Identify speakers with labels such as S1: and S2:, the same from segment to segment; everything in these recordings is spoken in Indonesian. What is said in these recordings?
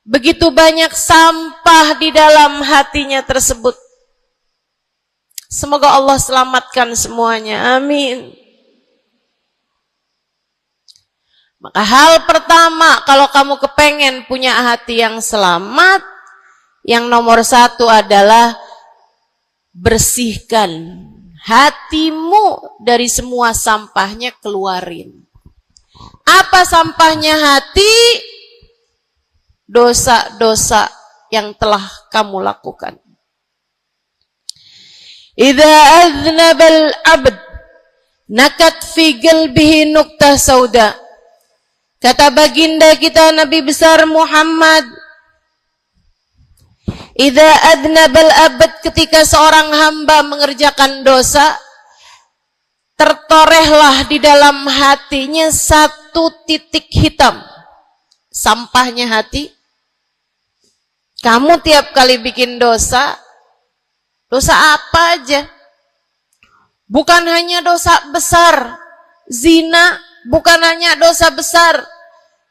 S1: Begitu banyak sampah di dalam hatinya tersebut. Semoga Allah selamatkan semuanya. Amin. Maka hal pertama, kalau kamu kepengen punya hati yang selamat, yang nomor satu adalah bersihkan hatimu dari semua sampahnya, keluarin. Apa sampahnya hati? Dosa-dosa yang telah kamu lakukan. Idza aznabal abd nakat fi qalbihi nuqtah sauda. Kata baginda kita Nabi besar Muhammad, idza aznabal abd, ketika seorang hamba mengerjakan dosa, tertorehlah di dalam hatinya satu titik hitam. Sampahnya hati. Kamu tiap kali bikin dosa, dosa apa aja? Bukan hanya dosa besar, zina, bukan hanya dosa besar,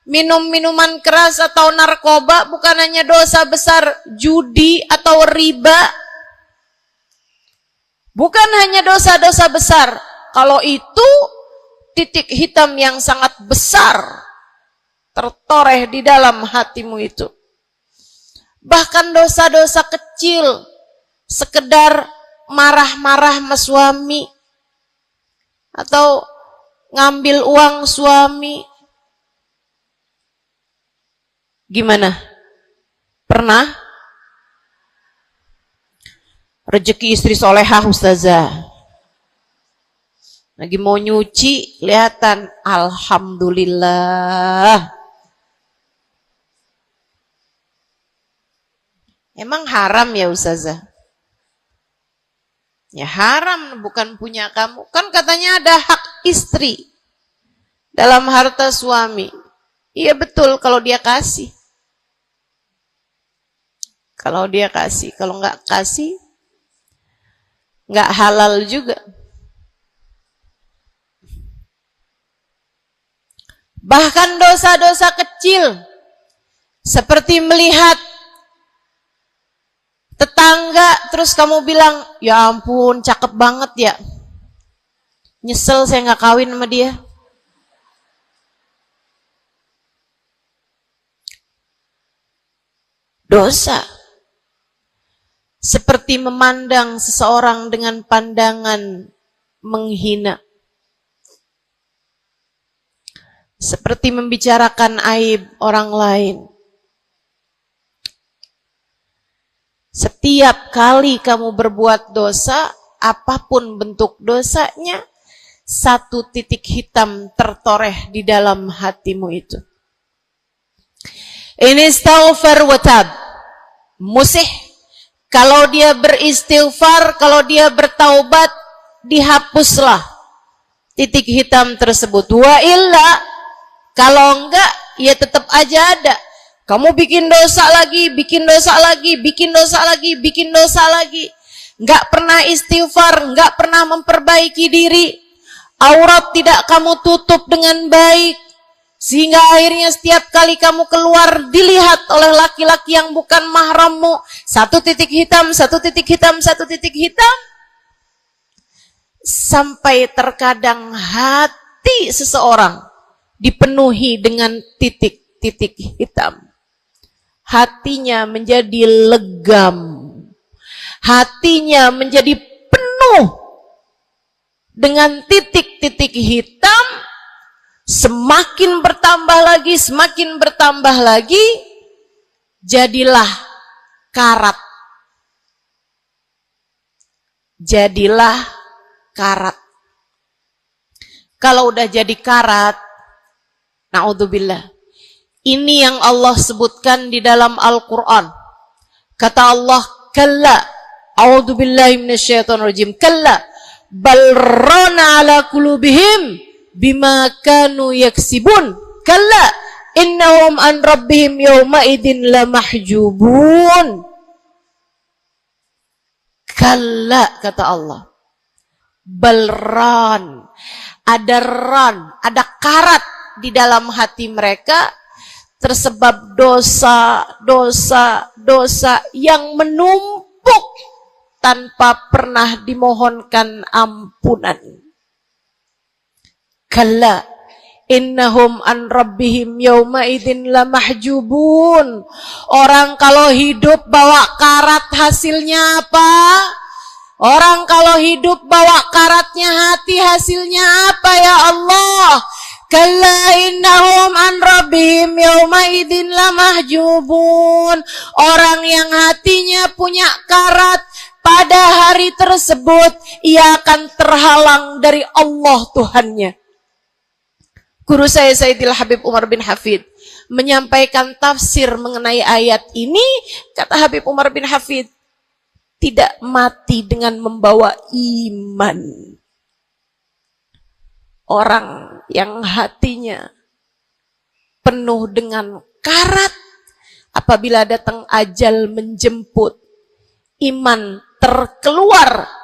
S1: minum minuman keras atau narkoba, bukan hanya dosa besar, judi atau riba. Bukan hanya dosa-dosa besar. Kalau itu titik hitam yang sangat besar tertoreh di dalam hatimu itu. Bahkan dosa-dosa kecil, sekedar marah-marah sama suami, atau ngambil uang suami. Gimana? Pernah? Rezeki istri solehah ustazah. Lagi mau nyuci, kelihatan, alhamdulillah. Emang haram ya ustazah? Ya haram, bukan punya kamu. Kan katanya ada hak istri dalam harta suami. Iya betul kalau dia kasih. Kalau dia kasih, kalau nggak kasih, nggak halal juga. Bahkan dosa-dosa kecil, seperti melihat tetangga, terus kamu bilang, ya ampun, cakep banget ya. Nyesel saya nggak kawin sama dia. Dosa. Seperti memandang seseorang dengan pandangan menghina. Seperti membicarakan aib orang lain. Setiap kali kamu berbuat dosa, apapun bentuk dosanya, satu titik hitam tertoreh di dalam hatimu itu. Ini istighfar wa tab. Musih. Kalau dia beristighfar, kalau dia bertaubat, dihapuslah titik hitam tersebut. Wa illa, kalau enggak, ya tetap aja ada. Kamu bikin dosa lagi, bikin dosa lagi, bikin dosa lagi, bikin dosa lagi. Enggak pernah istighfar, enggak pernah memperbaiki diri. Aurat tidak kamu tutup dengan baik. Sehingga akhirnya setiap kali kamu keluar dilihat oleh laki-laki yang bukan mahrammu. Satu titik hitam, satu titik hitam, satu titik hitam. Sampai terkadang hati seseorang dipenuhi dengan titik-titik hitam. Hatinya menjadi legam. Hatinya menjadi penuh dengan titik-titik hitam. Semakin bertambah lagi, semakin bertambah lagi, jadilah karat. Jadilah karat. Kalau udah jadi karat, na'udzubillah. Ini yang Allah sebutkan di dalam Al-Quran. Kata Allah, kalla, a'udzubillahi minasyaitonirrajim, kalla, bal rana ala qulubihim bima kanu yaksibun, kalla, innahum an rabbihim yawma idin lamahjubun. Kalla, kata Allah, balran, ada ran, ada karat di dalam hati mereka, tersebab dosa yang menumpuk tanpa pernah dimohonkan ampunan. Kalla innahum an rabbihim yawma idzin lamahjubun. Orang kalau hidup bawa karat hasilnya apa? Orang kalau hidup bawa karatnya hati hasilnya apa ya Allah? Kalla innahum an rabbihim yawma idzin lamahjubun. Orang yang hatinya punya karat pada hari tersebut ia akan terhalang dari Allah Tuhannya. Guru saya Sayyidil Habib Umar bin Hafid menyampaikan tafsir mengenai ayat ini. Kata Habib Umar bin Hafid, tidak mati dengan membawa iman. Orang yang hatinya penuh dengan karat, apabila datang ajal menjemput, iman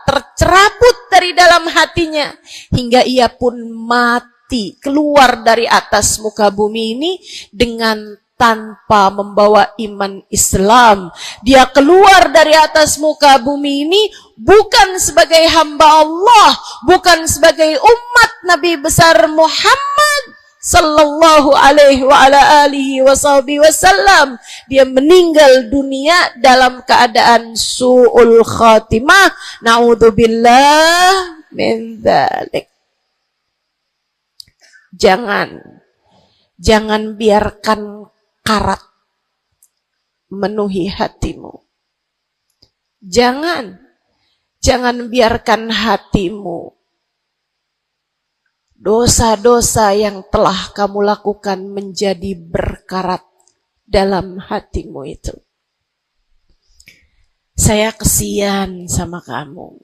S1: tercerabut dari dalam hatinya, hingga ia pun mati, keluar dari atas muka bumi ini dengan tanpa membawa iman Islam. Dia keluar dari atas muka bumi ini bukan sebagai hamba Allah, bukan sebagai umat Nabi besar Muhammad sallallahu alaihi wa ala alihi wasallam. Dia meninggal dunia dalam keadaan su'ul khatimah. Na'udzubillah min dzalik. Jangan biarkan karat memenuhi hatimu. Jangan biarkan hatimu dosa-dosa yang telah kamu lakukan menjadi berkarat dalam hatimu itu. Saya kesian sama kamu.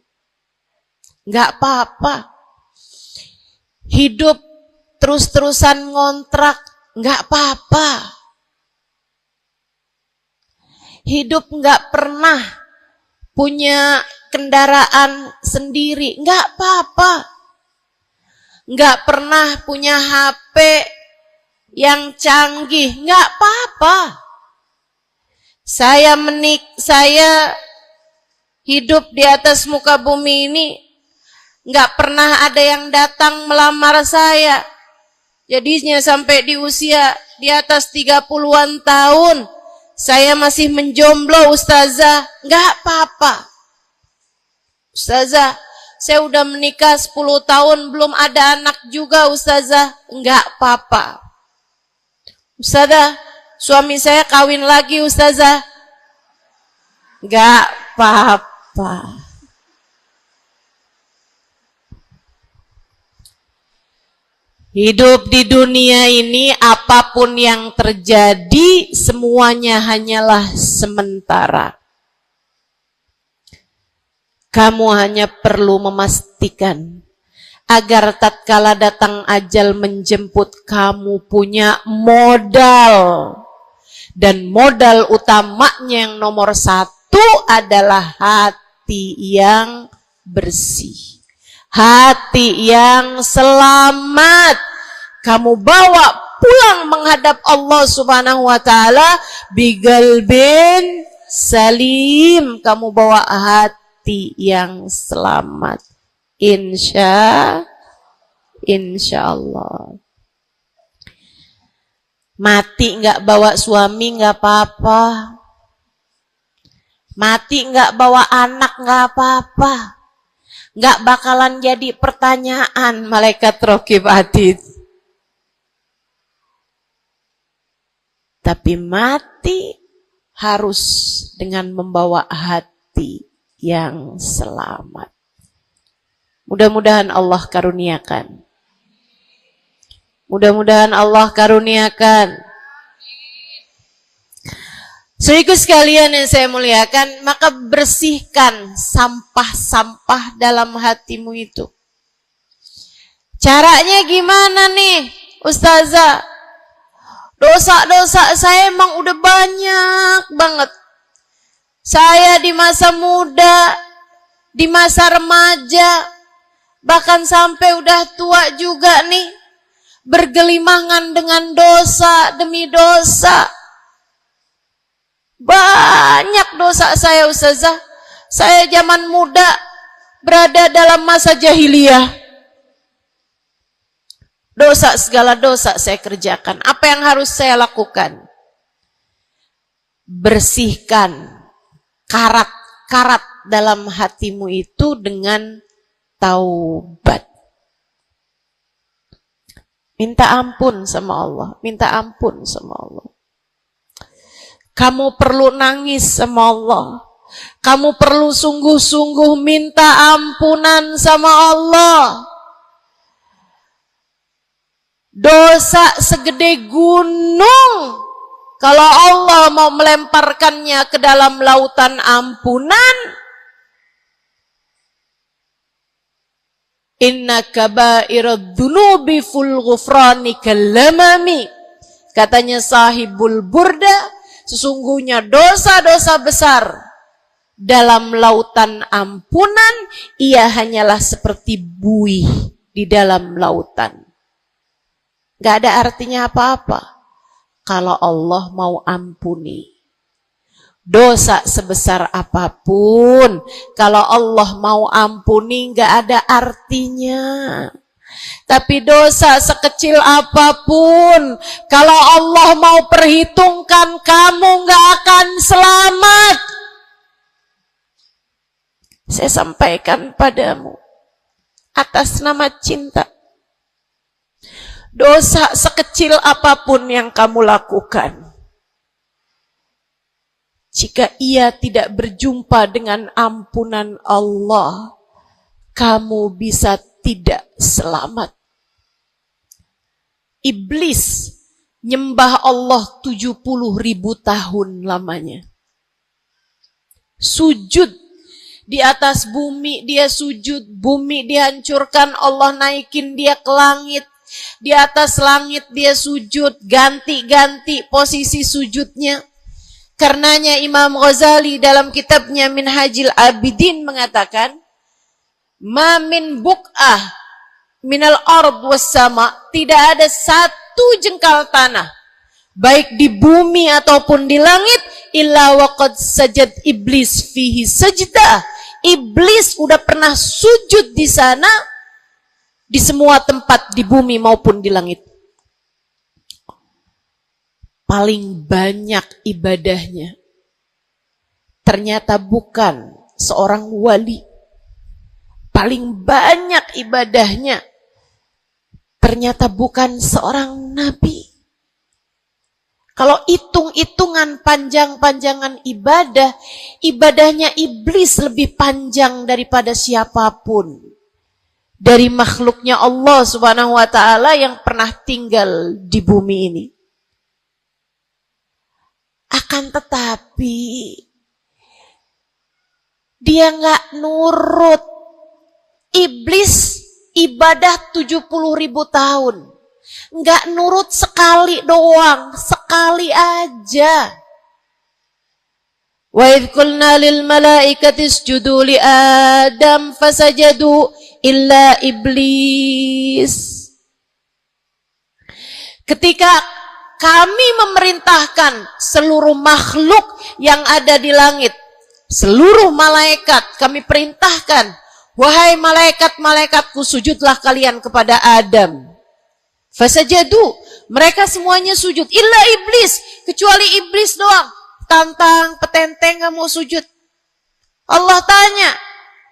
S1: Nggak apa-apa. Hidup terus-terusan ngontrak, nggak apa-apa. Hidup nggak pernah punya kendaraan sendiri, nggak apa-apa. Nggak pernah punya HP yang canggih, nggak apa-apa. Saya hidup di atas muka bumi ini, nggak pernah ada yang datang melamar saya. Jadinya sampai di usia di atas 30-an tahun, saya masih menjomblo, Ustazah. Nggak apa-apa. Ustazah, saya udah menikah 10 tahun, belum ada anak juga, Ustazah. Nggak apa-apa. Ustazah, suami saya kawin lagi, Ustazah. Nggak apa-apa. Hidup di dunia ini, apapun yang terjadi, semuanya hanyalah sementara. Kamu hanya perlu memastikan agar tatkala datang ajal menjemput, kamu punya modal. Dan modal utamanya yang nomor 1 adalah hati yang bersih. Hati yang selamat. Kamu bawa pulang menghadap Allah Subhanahu wa ta'ala bigalbin salim. Kamu bawa hati yang selamat. Insya Allah. Mati nggak bawa suami nggak apa-apa. Mati nggak bawa anak nggak apa-apa. Nggak bakalan jadi pertanyaan malaikat raqib atid. Tapi mati harus dengan membawa hati yang selamat. Mudah-mudahan Allah karuniakan. Mudah-mudahan Allah karuniakan. Saudaraku sekalian yang saya muliakan, maka bersihkan sampah-sampah dalam hatimu itu. Caranya gimana nih, Ustazah? Dosa-dosa saya emang udah banyak banget. Saya di masa muda, di masa remaja, bahkan sampai udah tua juga nih, bergelimangan dengan dosa demi dosa. Banyak dosa saya, Ustazah. Saya zaman muda berada dalam masa jahiliyah. Dosa, segala dosa saya kerjakan. Apa yang harus saya lakukan? Bersihkan karat-karat dalam hatimu itu dengan taubat. Minta ampun sama Allah, minta ampun sama Allah. Kamu perlu nangis sama Allah. Kamu perlu sungguh-sungguh minta ampunan sama Allah. Dosa segede gunung, kalau Allah mau melemparkannya ke dalam lautan ampunan, inna kaba'irad dunubi ful ghufrani kalamami. Katanya sahibul burda, sesungguhnya dosa-dosa besar dalam lautan ampunan, ia hanyalah seperti buih di dalam lautan. Gak ada artinya apa-apa kalau Allah mau ampuni. Dosa sebesar apapun, kalau Allah mau ampuni gak ada artinya. Tapi dosa sekecil apapun, kalau Allah mau perhitungkan, kamu gak akan selamat. Saya sampaikan padamu atas nama cinta. Dosa sekecil apapun yang kamu lakukan, jika ia tidak berjumpa dengan ampunan Allah, kamu bisa tidak selamat. Iblis nyembah Allah 70.000 tahun lamanya. Sujud di atas bumi, dia sujud, bumi dihancurkan, Allah naikin dia ke langit. Di atas langit dia sujud, ganti-ganti posisi sujudnya. Karenanya Imam Ghazali dalam kitabnya Minhajul Abidin mengatakan, ma min buk'ah minal ard was sama, tidak ada satu jengkal tanah, baik di bumi ataupun di langit, illa waqad sajad iblis fihi sajdah. Iblis udah pernah sujud di sana, di semua tempat di bumi maupun di langit. Paling banyak ibadahnya ternyata bukan seorang wali. Paling banyak ibadahnya ternyata bukan seorang nabi. Kalau hitung-hitungan panjang-panjangan ibadah, ibadahnya iblis lebih panjang daripada siapapun dari makhluknya Allah Subhanahu wa ta'ala yang pernah tinggal di bumi ini. Akan tetapi dia nggak nurut. Iblis ibadah 70.000 tahun, nggak nurut sekali doang, sekali aja. Wa idh qulna lil malaikati isjudu li Adam fasajadu illa iblis. Ketika kami memerintahkan seluruh makhluk yang ada di langit, seluruh malaikat kami perintahkan, wahai malaikat-malaikatku, sujudlah kalian kepada Adam. Fasajadu, mereka semuanya sujud, illa iblis, kecuali iblis doang, tantang petenteng gak mau sujud. Allah tanya,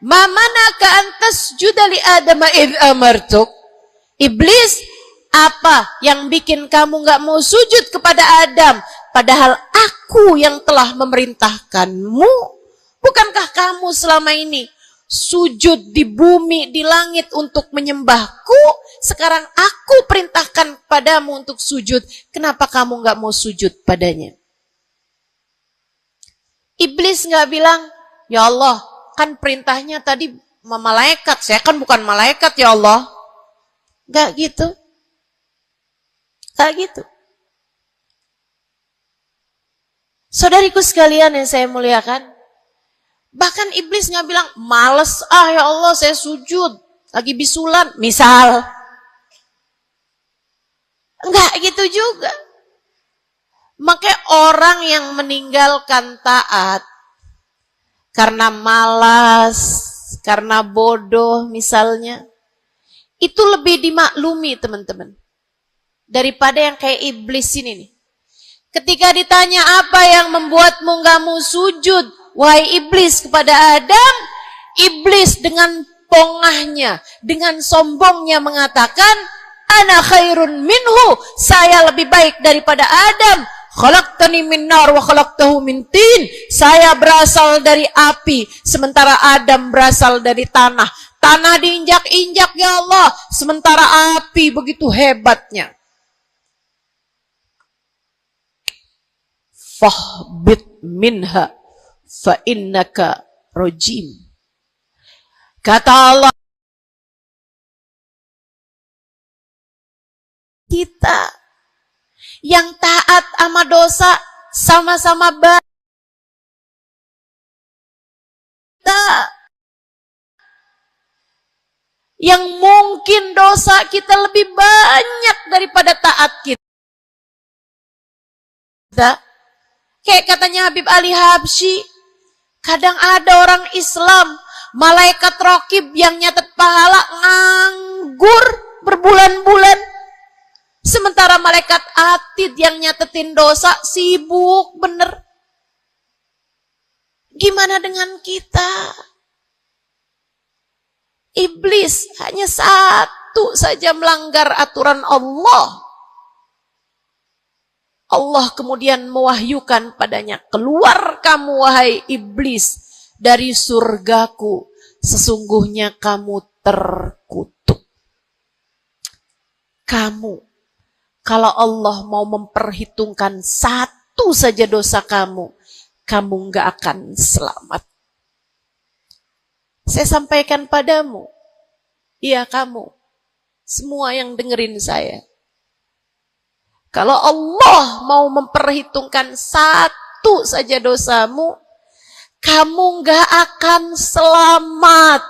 S1: ma manaka antas judali Adam id amartuk. Iblis, apa yang bikin kamu gak mau sujud kepada Adam, padahal aku yang telah memerintahkanmu? Bukankah kamu selama ini sujud di bumi, di langit untuk menyembahku? Sekarang aku perintahkan padamu untuk sujud, kenapa kamu gak mau sujud padanya? Iblis gak bilang, ya Allah, kan perintahnya tadi malaikat, saya kan bukan malaikat ya Allah. Gak gitu. Gak gitu. Saudariku sekalian yang saya muliakan, bahkan iblis gak bilang, males ya Allah saya sujud, lagi bisulan, misal. Enggak gitu juga. Maka orang yang meninggalkan taat karena malas, karena bodoh misalnya, itu lebih dimaklumi teman-teman. Daripada yang kayak iblis ini nih. Ketika ditanya apa yang membuatmu gak mau sujud, wahai iblis, kepada Adam, iblis dengan pongahnya, dengan sombongnya mengatakan, ana khairun minhu, saya lebih baik daripada Adam. Khalaqtani min nar wa khalaqtahu min tin. Saya berasal dari api, sementara Adam berasal dari tanah. Tanah diinjak-injak ya Allah, sementara api begitu hebatnya. Fahbit minha fa innaka rajim. Kata Allah, kita yang taat sama dosa sama-sama baik. Yang mungkin dosa kita lebih banyak daripada taat kita. Kayak katanya Habib Ali Habsyi, kadang ada orang Islam, malaikat raqib yang nyatet pahala nganggur berbulan-bulan. Sementara malaikat atid yang nyatetin dosa sibuk bener. Gimana dengan kita? Iblis hanya satu saja melanggar aturan Allah. Allah kemudian mewahyukan padanya, keluar kamu wahai iblis dari surgaku, sesungguhnya kamu terkutuk. Kamu, kalau Allah mau memperhitungkan satu saja dosa kamu, kamu nggak akan selamat. Saya sampaikan padamu, iya kamu, semua yang dengerin saya. Kalau Allah mau memperhitungkan satu saja dosamu, kamu nggak akan selamat.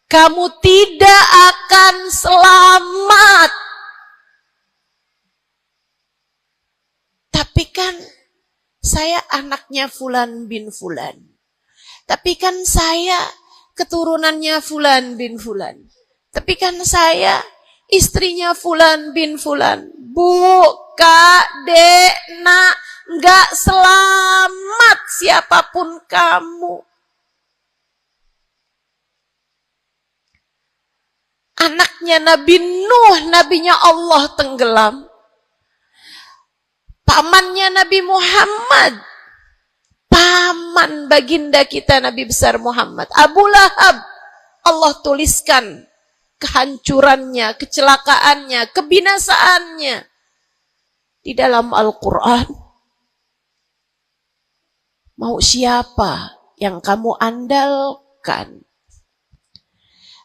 S1: Kamu tidak akan selamat. Tapi kan saya anaknya Fulan bin Fulan. Tapi kan saya keturunannya Fulan bin Fulan. Tapi kan saya istrinya Fulan bin Fulan. Bu, Kak, Dek, Nak, nggak selamat siapapun kamu. Anaknya Nabi Nuh, nabinya Allah tenggelam. Pamannya Nabi Muhammad, paman baginda kita Nabi besar Muhammad, Abu Lahab, Allah tuliskan kehancurannya, kecelakaannya, kebinasaannya di dalam Al-Quran. Mau siapa yang kamu andalkan?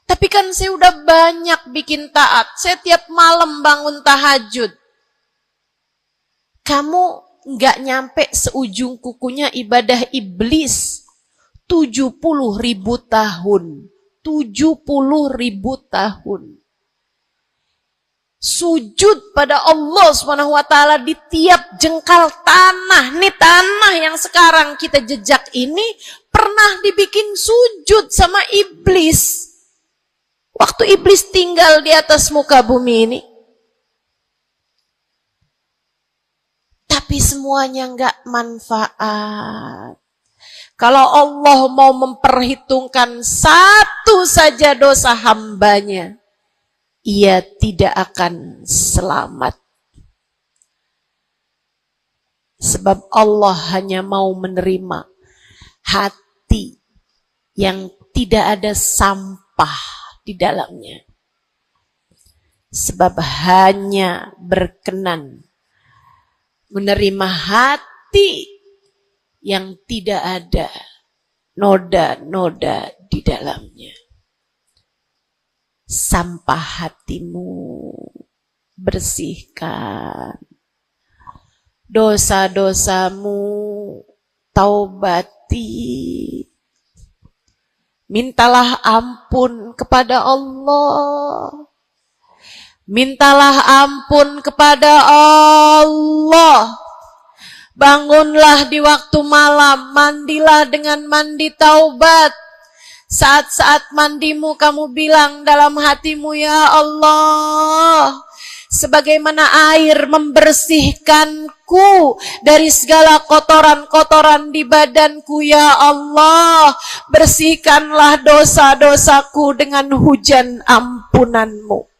S1: Tapi kan saya udah banyak bikin taat, saya tiap malam bangun tahajud. Kamu nggak nyampe seujung kukunya ibadah iblis 70.000 tahun. 70.000 tahun. Sujud pada Allah SWT di tiap jengkal tanah. Nih tanah yang sekarang kita jejak ini pernah dibikin sujud sama iblis. Waktu iblis tinggal di atas muka bumi ini. Tapi semuanya nggak manfaat. Kalau Allah mau memperhitungkan satu saja dosa hambanya, ia tidak akan selamat. Sebab Allah hanya mau menerima hati yang tidak ada sampah di dalamnya. Sebab hanya berkenan menerima hati yang tidak ada noda-noda di dalamnya. Sampah hatimu bersihkan. Dosa-dosamu taubati. Mintalah ampun kepada Allah. Mintalah ampun kepada Allah. Bangunlah di waktu malam, mandilah dengan mandi taubat. Saat-saat mandimu kamu bilang dalam hatimu, ya Allah, sebagaimana air membersihkanku dari segala kotoran-kotoran di badanku, ya Allah, bersihkanlah dosa-dosaku dengan hujan ampunanmu.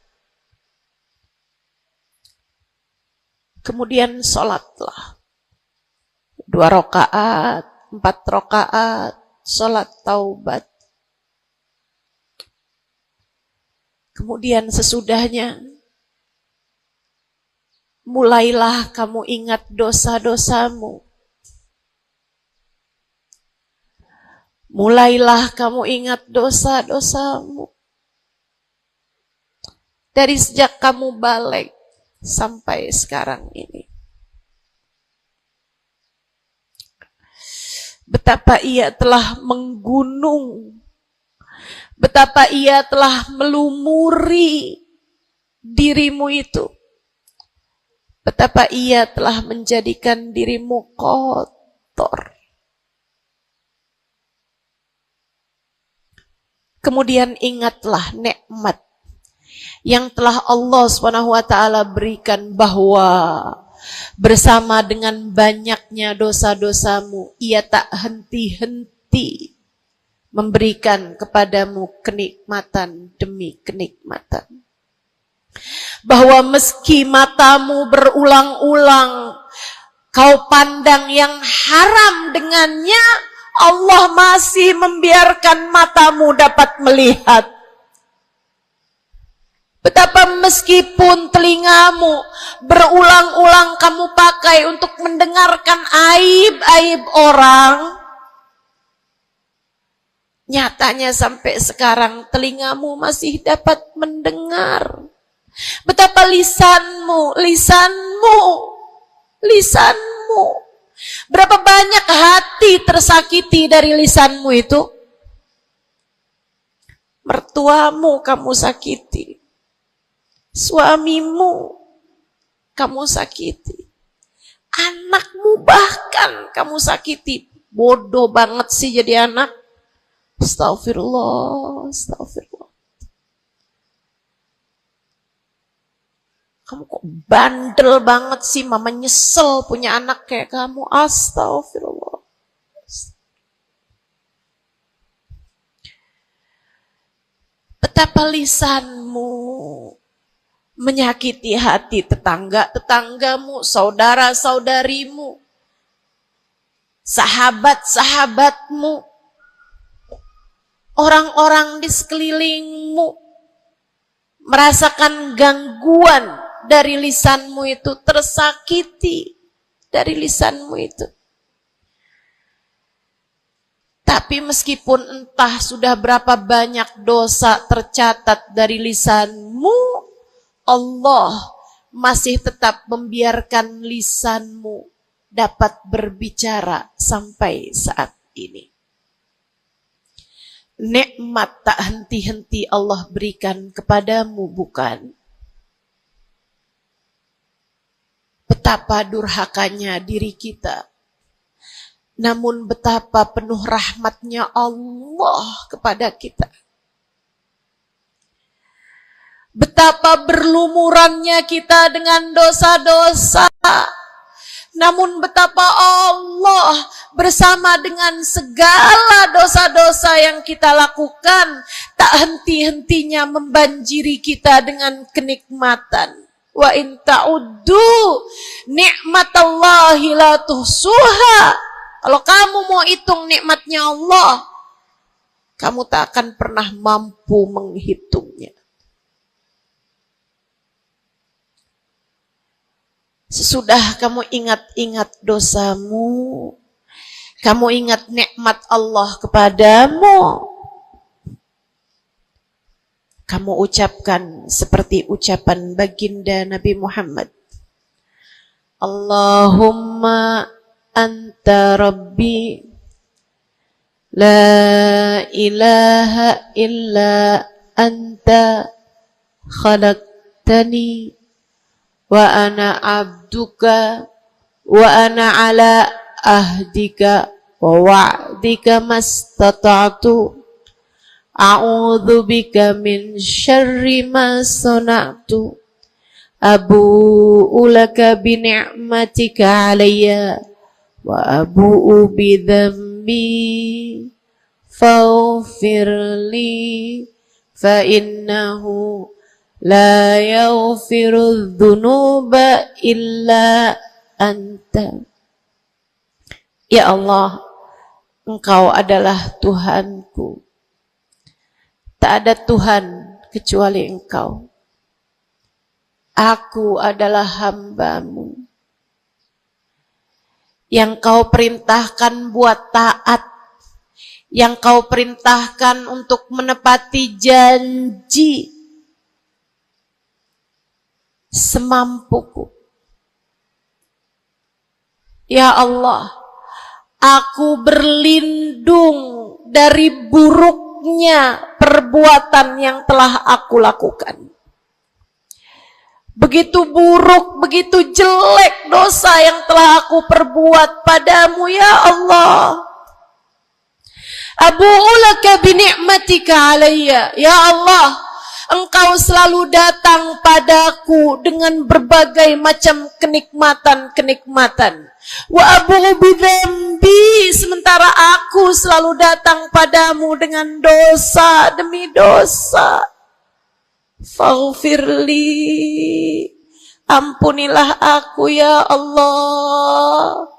S1: Kemudian sholatlah 2 rakaat, 4 rakaat, sholat taubat. Kemudian sesudahnya, mulailah kamu ingat dosa-dosamu. Mulailah kamu ingat dosa-dosamu. Dari sejak kamu balik sampai sekarang ini. Betapa ia telah menggunung, betapa ia telah melumuri dirimu itu, betapa ia telah menjadikan dirimu kotor. Kemudian ingatlah nikmat yang telah Allah SWT berikan, bahwa bersama dengan banyaknya dosa-dosamu, ia tak henti-henti memberikan kepadamu kenikmatan demi kenikmatan. Bahwa meski matamu berulang-ulang kau pandang yang haram dengannya, Allah masih membiarkan matamu dapat melihat. Betapa meskipun telingamu berulang-ulang kamu pakai untuk mendengarkan aib-aib orang, nyatanya sampai sekarang telingamu masih dapat mendengar. Betapa lisanmu, berapa banyak hati tersakiti dari lisanmu itu. Mertuamu kamu sakiti, suamimu kamu sakiti, anakmu bahkan kamu sakiti. Bodoh banget sih jadi anak. Astagfirullah, astagfirullah. Kamu kok bandel banget sih, mama nyesel punya anak kayak kamu. Astagfirullah. Betapa lisanmu menyakiti hati tetanggamu, saudara-saudarimu, sahabat-sahabatmu, orang-orang di sekelilingmu, merasakan gangguan dari lisanmu itu, tersakiti dari lisanmu itu. Tapi meskipun entah sudah berapa banyak dosa tercatat dari lisanmu, Allah masih tetap membiarkan lisanmu dapat berbicara sampai saat ini. Nikmat tak henti-henti Allah berikan kepadamu, bukan? Betapa durhakanya diri kita. Namun betapa penuh rahmatnya Allah kepada kita. Betapa berlumurannya kita dengan dosa-dosa. Namun betapa Allah bersama dengan segala dosa-dosa yang kita lakukan, tak henti-hentinya membanjiri kita dengan kenikmatan. Wa in ta'uddu ni'matallahi la tuhsuha. Kalau kamu mau hitung nikmatnya Allah, kamu tak akan pernah mampu menghitungnya. Sesudah kamu ingat-ingat dosamu, kamu ingat nikmat Allah kepadamu, kamu ucapkan seperti ucapan baginda Nabi Muhammad. Allahumma anta rabbi la ilaha illa anta khalaqtani khalaqtani wa ana abduka wa ana ala ahdika wa wa'dika mastata'tu a'udzu bika min syarri ma sana'tu abu'u laka bi ni'matika 'alayya wa abu'u bi dhanbi faghfirli fa innahu la yaghfiru dzunuba illa anta. Ya Allah, Engkau adalah Tuhanku. Tak ada Tuhan kecuali Engkau. Aku adalah hamba-Mu yang Kau perintahkan buat taat, yang Kau perintahkan untuk menepati janji semampuku. Ya Allah, aku berlindung dari buruknya perbuatan yang telah aku lakukan. Begitu buruk, begitu jelek dosa yang telah aku perbuat padamu, ya Allah. Abu'u laka bi ni'matika 'alayya. Ya Allah, Engkau selalu datang padaku dengan berbagai macam kenikmatan-kenikmatan. Wa abu'u bi dzambi, sementara aku selalu datang padamu dengan dosa demi dosa. Faghfirli, ampunilah aku ya Allah.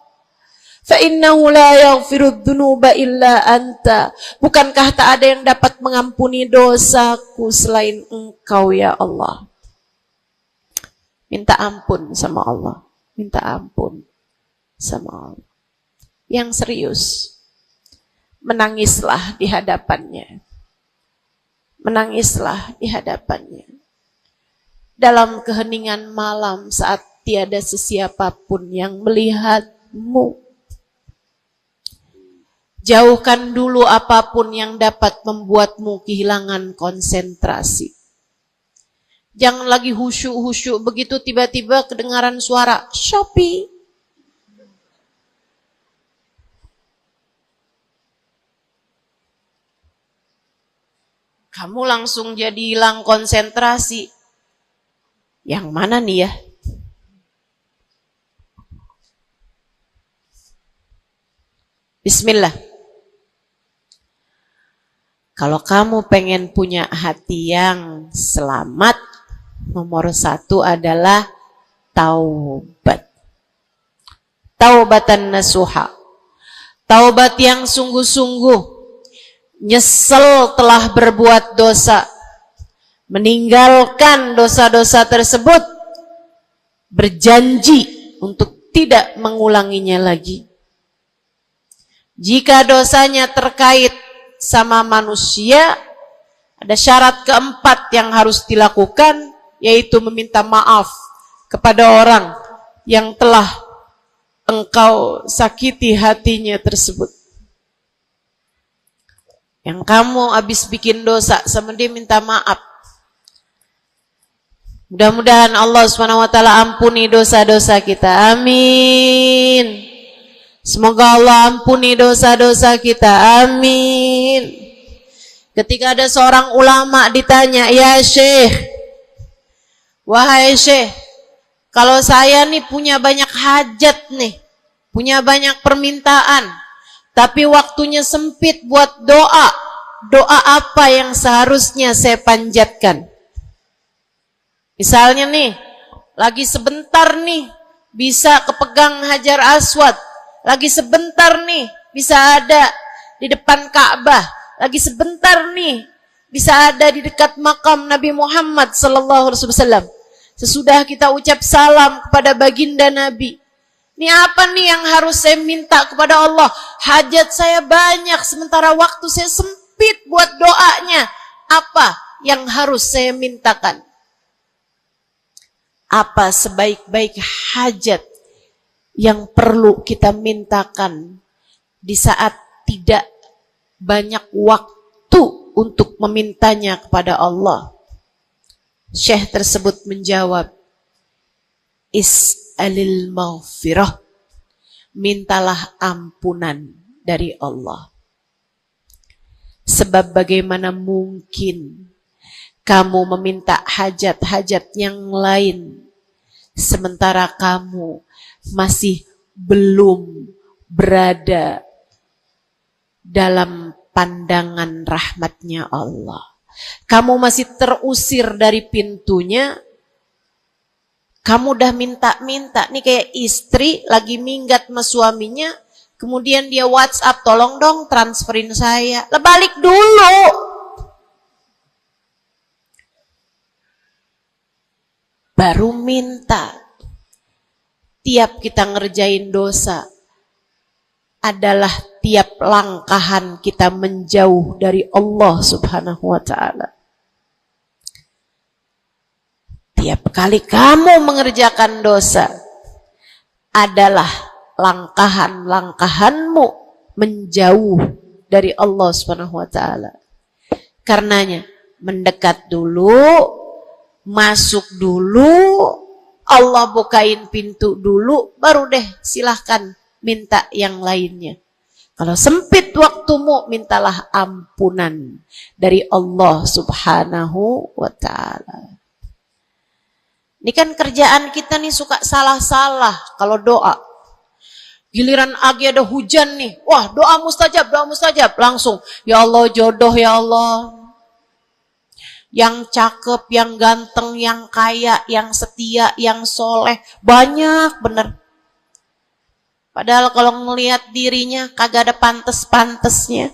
S1: Fa innahu la yaghfiru dzunuba illa anta. Bukankah tak ada yang dapat mengampuni dosaku selain Engkau ya Allah. Minta ampun sama Allah. Minta ampun sama Allah. Yang serius, menangislah di hadapannya. Menangislah di hadapannya. Dalam keheningan malam saat tiada sesiapapun yang melihatmu. Jauhkan dulu apapun yang dapat membuatmu kehilangan konsentrasi. Jangan lagi khusyuk-khusyuk begitu tiba-tiba kedengaran suara Shopee. Kamu langsung jadi hilang konsentrasi. Yang mana nih ya? Bismillah. Kalau kamu pengen punya hati yang selamat, nomor 1 adalah taubat. Taubatan nasuha. Taubat yang sungguh-sungguh. Nyesel telah berbuat dosa, meninggalkan dosa-dosa tersebut, berjanji untuk tidak mengulanginya lagi. Jika dosanya terkait sama manusia, ada syarat keempat yang harus dilakukan, yaitu meminta maaf kepada orang yang telah engkau sakiti hatinya tersebut. Yang kamu habis bikin dosa sama dia, minta maaf. Mudah-mudahan Allah SWT ampuni dosa-dosa kita. Amin. Semoga Allah ampuni dosa-dosa kita. Amin. Ketika ada seorang ulama ditanya, ya Syekh, wahai Syekh, kalau saya nih punya banyak hajat nih, punya banyak permintaan, tapi waktunya sempit buat doa. Doa apa yang seharusnya saya panjatkan? Misalnya nih, lagi sebentar nih bisa kepegang Hajar Aswad. Lagi sebentar nih bisa ada di depan Ka'bah. Lagi sebentar nih bisa ada di dekat makam Nabi Muhammad SAW. Sesudah kita ucap salam kepada baginda Nabi. Ini apa nih yang harus saya minta kepada Allah? Hajat saya banyak, sementara waktu saya sempit buat doanya. Apa yang harus saya mintakan? Apa sebaik-baik hajat yang perlu kita mintakan di saat tidak banyak waktu untuk memintanya kepada Allah? Syekh tersebut menjawab, is'alil maghfirah, mintalah ampunan dari Allah. Sebab bagaimana mungkin kamu meminta hajat-hajat yang lain sementara kamu masih belum berada dalam pandangan rahmatnya Allah. Kamu masih terusir dari pintunya. Kamu udah minta-minta. Nih kayak istri lagi minggat sama suaminya. Kemudian dia WhatsApp, tolong dong transferin saya. Lah balik dulu. Baru minta. Tiap kita ngerjain dosa adalah tiap langkahan kita menjauh dari Allah Subhanahu wa ta'ala. Tiap kali kamu mengerjakan dosa adalah langkahan-langkahanmu menjauh dari Allah Subhanahu wa ta'ala. Karenanya mendekat dulu, masuk dulu, Allah bukain pintu dulu, baru deh silahkan minta yang lainnya. Kalau sempit waktumu, mintalah ampunan dari Allah Subhanahu wa ta'ala. Ini kan kerjaan kita nih suka salah-salah kalau doa. Giliran lagi ada hujan nih, wah doa mustajab, langsung. Ya Allah jodoh ya Allah. Yang cakep, yang ganteng, yang kaya, yang setia, yang soleh. Banyak bener. Padahal kalau ngelihat dirinya kagak ada pantes-pantesnya.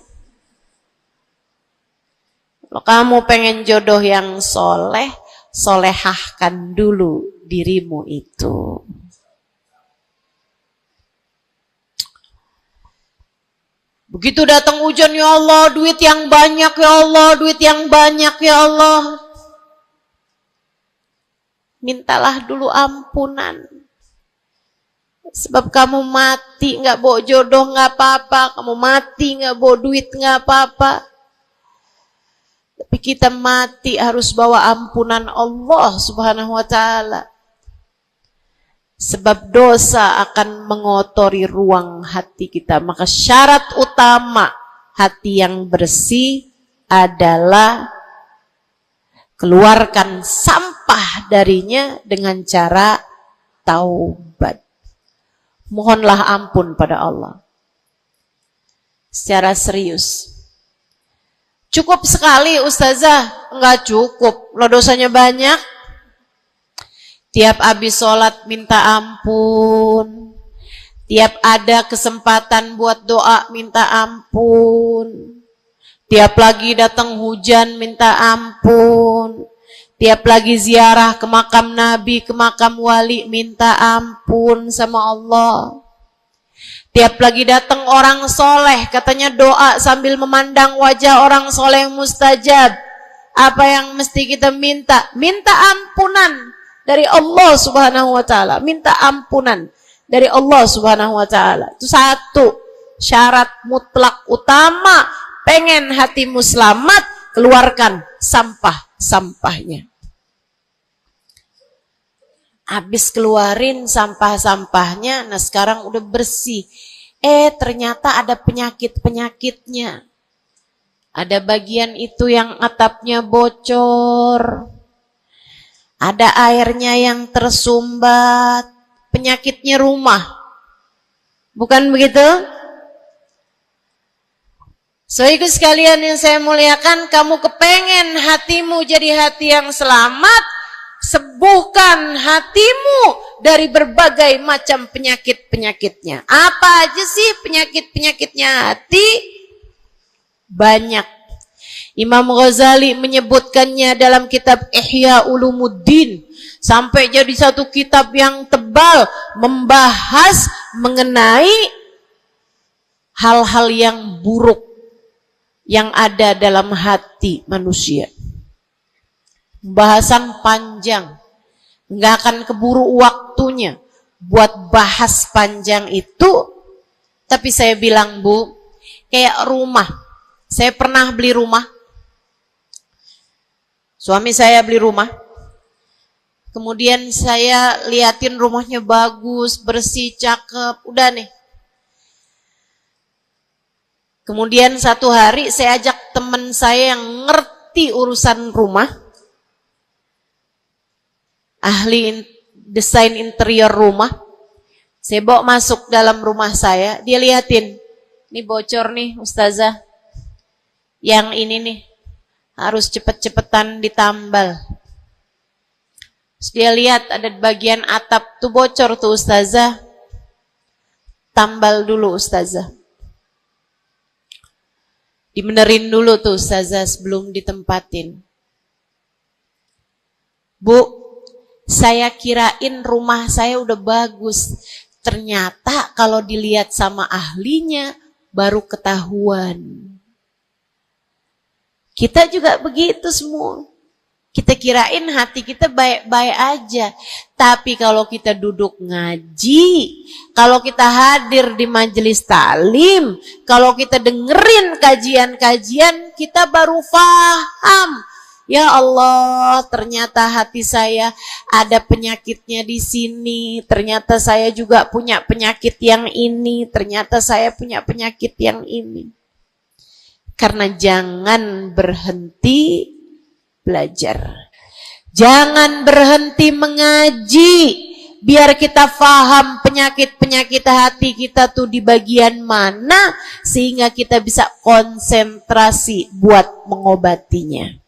S1: Kalau kamu pengen jodoh yang soleh, solehahkan dulu dirimu itu. Begitu datang hujan, ya Allah, duit yang banyak ya Allah, duit yang banyak ya Allah. Mintalah dulu ampunan. Sebab kamu mati nggak bawa jodoh nggak apa-apa, kamu mati nggak bawa duit nggak apa-apa. Tapi kita mati harus bawa ampunan Allah Subhanahu wa ta'ala. Sebab dosa akan mengotori ruang hati kita. Maka syarat utama hati yang bersih adalah keluarkan sampah darinya dengan cara taubat. Mohonlah ampun pada Allah. Secara serius. Cukup sekali Ustazah? Enggak cukup. Lo dosanya banyak. Tiap habis sholat minta ampun. Tiap ada kesempatan buat doa minta ampun. Tiap lagi datang hujan minta ampun. Tiap lagi ziarah ke makam Nabi, ke makam wali, minta ampun sama Allah. Tiap lagi datang orang soleh, katanya doa sambil memandang wajah orang soleh mustajab. Apa yang mesti kita minta? Minta ampunan dari Allah Subhanahu wa ta'ala. Minta ampunan dari Allah Subhanahu wa ta'ala. Itu satu syarat mutlak utama. Pengen hatimu selamat, keluarkan sampah-sampahnya. Habis keluarin sampah-sampahnya, nah sekarang udah bersih. Ternyata ada penyakit-penyakitnya. Ada bagian itu yang atapnya bocor. Ada airnya yang tersumbat. Penyakitnya rumah. Bukan begitu? Saudaraku sekalian yang saya muliakan, kamu kepengen hatimu jadi hati yang selamat, sembuhkan hatimu dari berbagai macam penyakit-penyakitnya. Apa aja sih penyakit-penyakitnya hati? Banyak. Imam Ghazali menyebutkannya dalam kitab Ihya Ulumuddin. Sampai jadi satu kitab yang tebal membahas mengenai hal-hal yang buruk yang ada dalam hati manusia. Pembahasan panjang, nggak akan keburu waktunya buat bahas panjang itu. Tapi saya bilang, Bu, kayak rumah. Saya pernah beli rumah. Suami saya beli rumah. Kemudian saya liatin rumahnya bagus, bersih, cakep, udah nih. Kemudian satu hari saya ajak teman saya yang ngerti urusan rumah, ahli desain interior rumah. Saya bawa masuk dalam rumah saya, dia liatin, ini bocor nih Ustazah, yang ini nih harus cepet-cepetan ditambal. Terus dia lihat ada bagian atap tuh bocor tuh Ustazah, tambal dulu Ustazah. Dibenerin dulu tuh Ustazah sebelum ditempatin. Bu, saya kirain rumah saya udah bagus. Ternyata kalau dilihat sama ahlinya baru ketahuan. Kita juga begitu semua. Kita kirain hati kita baik-baik aja. Tapi kalau kita duduk ngaji, kalau kita hadir di majelis taklim, kalau kita dengerin kajian-kajian, kita baru paham. Ya Allah, ternyata hati saya ada penyakitnya di sini. Ternyata saya juga punya penyakit yang ini. Ternyata saya punya penyakit yang ini. Karena jangan berhenti belajar. Jangan berhenti mengaji. Biar kita faham penyakit-penyakit hati kita tuh di bagian mana. Sehingga kita bisa konsentrasi buat mengobatinya.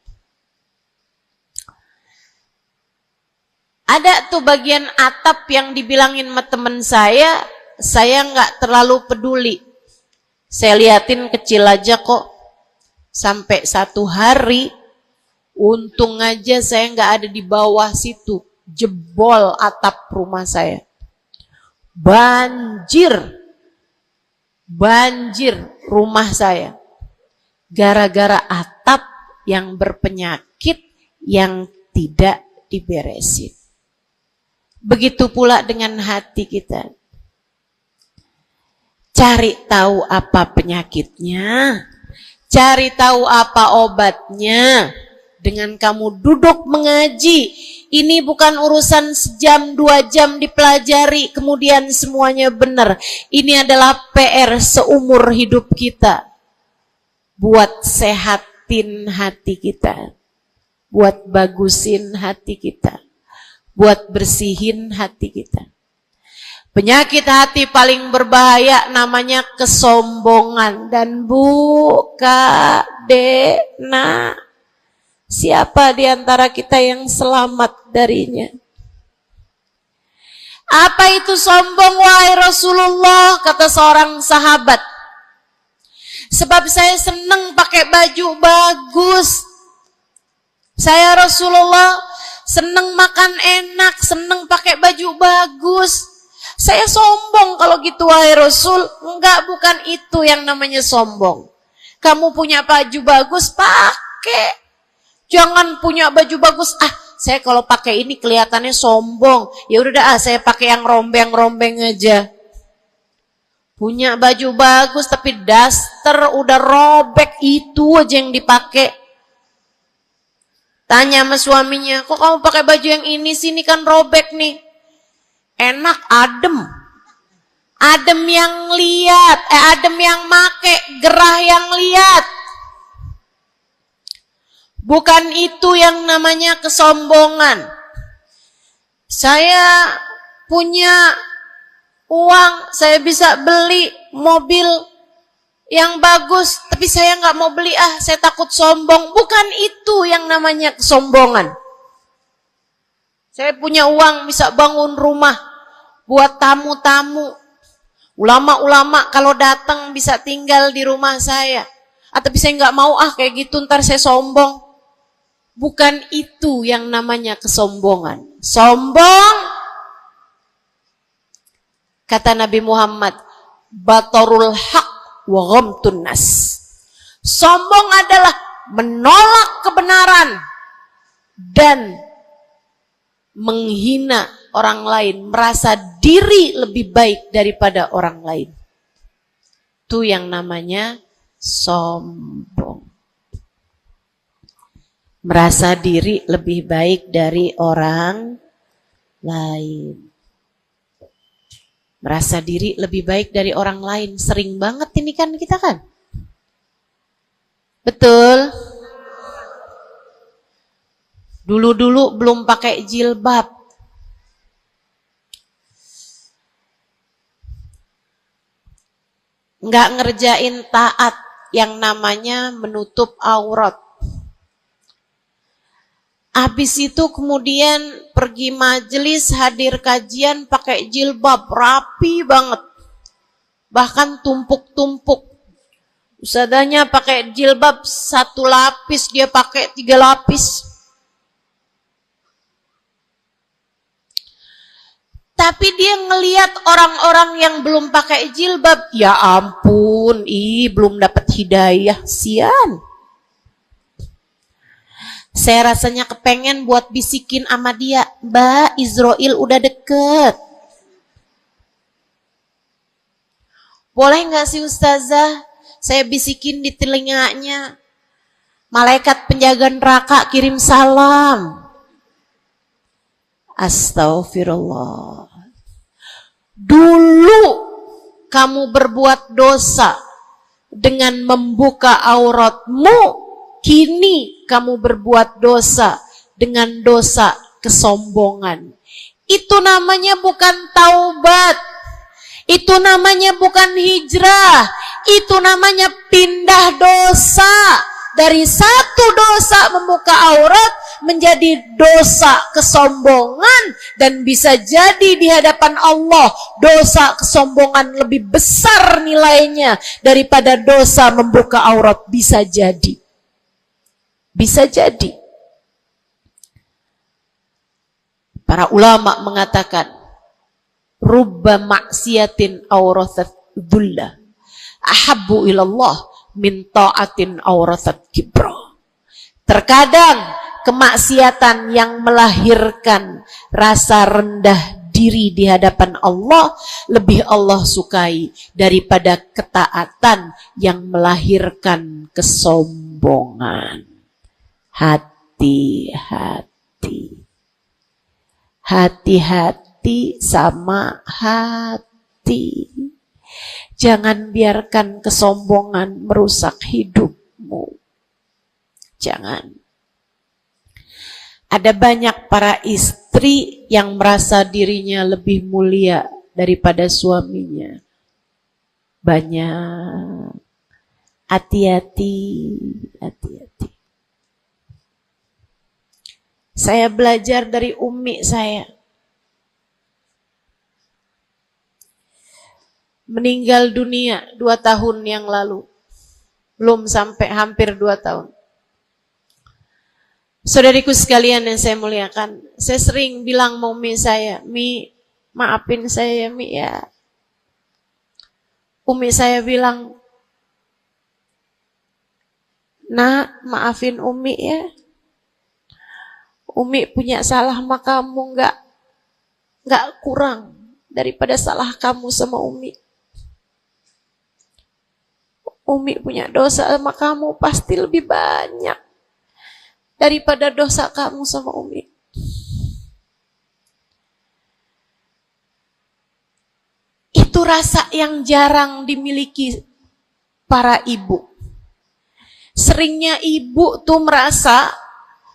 S1: Ada tuh bagian atap yang dibilangin sama temen saya nggak terlalu peduli. Saya liatin kecil aja kok. Sampai satu hari, untung aja saya nggak ada di bawah situ. Jebol atap rumah saya. Banjir rumah saya. Gara-gara atap yang berpenyakit yang tidak diberesin. Begitu pula dengan hati kita. Cari tahu apa penyakitnya. Cari tahu apa obatnya. Dengan kamu duduk mengaji. Ini bukan urusan sejam, 2 jam dipelajari. Kemudian semuanya benar. Ini adalah PR seumur hidup kita. Buat sehatin hati kita. Buat bagusin hati kita. Buat bersihin hati kita. Penyakit hati paling berbahaya namanya kesombongan. Dan Bu, Kak, Dek, Nak, siapa di antara kita yang selamat darinya? Apa itu sombong, wahai Rasulullah? Kata seorang sahabat. Sebab saya senang pakai baju bagus. Saya Rasulullah senang makan enak, senang pakai baju bagus. Saya sombong kalau gitu wahai Rasul. Enggak, bukan itu yang namanya sombong. Kamu punya baju bagus, pakai. Jangan punya baju bagus, saya kalau pakai ini kelihatannya sombong. Ya udah saya pakai yang rombeng-rombeng aja. Punya baju bagus tapi daster udah robek, itu aja yang dipakai. Tanya sama suaminya, kok kamu pakai baju yang ini sini kan robek nih. Enak, adem. Adem yang lihat, adem yang make, gerah yang lihat. Bukan itu yang namanya kesombongan. Saya punya uang, saya bisa beli mobil yang bagus, tapi saya nggak mau beli, saya takut sombong. Bukan itu yang namanya kesombongan. Saya punya uang, bisa bangun rumah buat tamu-tamu. Ulama-ulama kalau datang bisa tinggal di rumah saya. Tapi saya nggak mau, kayak gitu ntar saya sombong. Bukan itu yang namanya kesombongan. Sombong, kata Nabi Muhammad, batarul haq wa ghamtun nas. Sombong adalah menolak kebenaran dan menghina orang lain, merasa diri lebih baik daripada orang lain. Itu yang namanya sombong. Merasa diri lebih baik dari orang lain. Merasa diri lebih baik dari orang lain. Sering banget ini kan kita kan. Betul? Dulu-dulu belum pakai jilbab. Nggak ngerjain taat yang namanya menutup aurat. Habis itu kemudian pergi majelis, hadir kajian pakai jilbab, rapi banget. Bahkan tumpuk-tumpuk. Ustadzanya pakai jilbab 1 lapis, dia pakai 3 lapis. Tapi dia ngelihat orang-orang yang belum pakai jilbab, ya ampun, belum dapat hidayah, sian. Saya rasanya kepengen buat bisikin sama dia, Mbak, Israel udah deket. Boleh nggak sih Ustazah, saya bisikin di telinganya, malaikat penjaga neraka kirim salam. Astaghfirullah. Dulu kamu berbuat dosa dengan membuka auratmu, kini kamu berbuat dosa dengan dosa kesombongan. Itu namanya bukan taubat. Itu namanya bukan hijrah. Itu namanya pindah dosa. Dari satu dosa membuka aurat menjadi dosa kesombongan, dan bisa jadi di hadapan Allah dosa kesombongan lebih besar nilainya daripada dosa membuka aurat. Bisa jadi. Bisa jadi. Para ulama mengatakan, rubba maksiatin awrathat dhullah ahabbu ilallah min ta'atin awrathat kibra. Terkadang kemaksiatan yang melahirkan rasa rendah diri di hadapan Allah lebih Allah sukai daripada ketaatan yang melahirkan kesombongan. Hati-hati. Hati-hati sama hati. Jangan biarkan kesombongan merusak hidupmu. Jangan. Ada banyak para istri yang merasa dirinya lebih mulia daripada suaminya. Banyak. Hati-hati, hati-hati. Saya belajar dari umi saya. Meninggal dunia 2 tahun yang lalu. Belum sampai hampir 2 tahun. Saudariku sekalian yang saya muliakan, saya sering bilang sama umi saya, Mi, maafin saya Mi ya. Umi saya bilang, Nak, maafin Umi ya. Umi punya salah sama kamu nggak kurang daripada salah kamu sama Umi. Umi punya dosa sama kamu pasti lebih banyak daripada dosa kamu sama Umi. Itu rasa yang jarang dimiliki para ibu. Seringnya ibu tuh merasa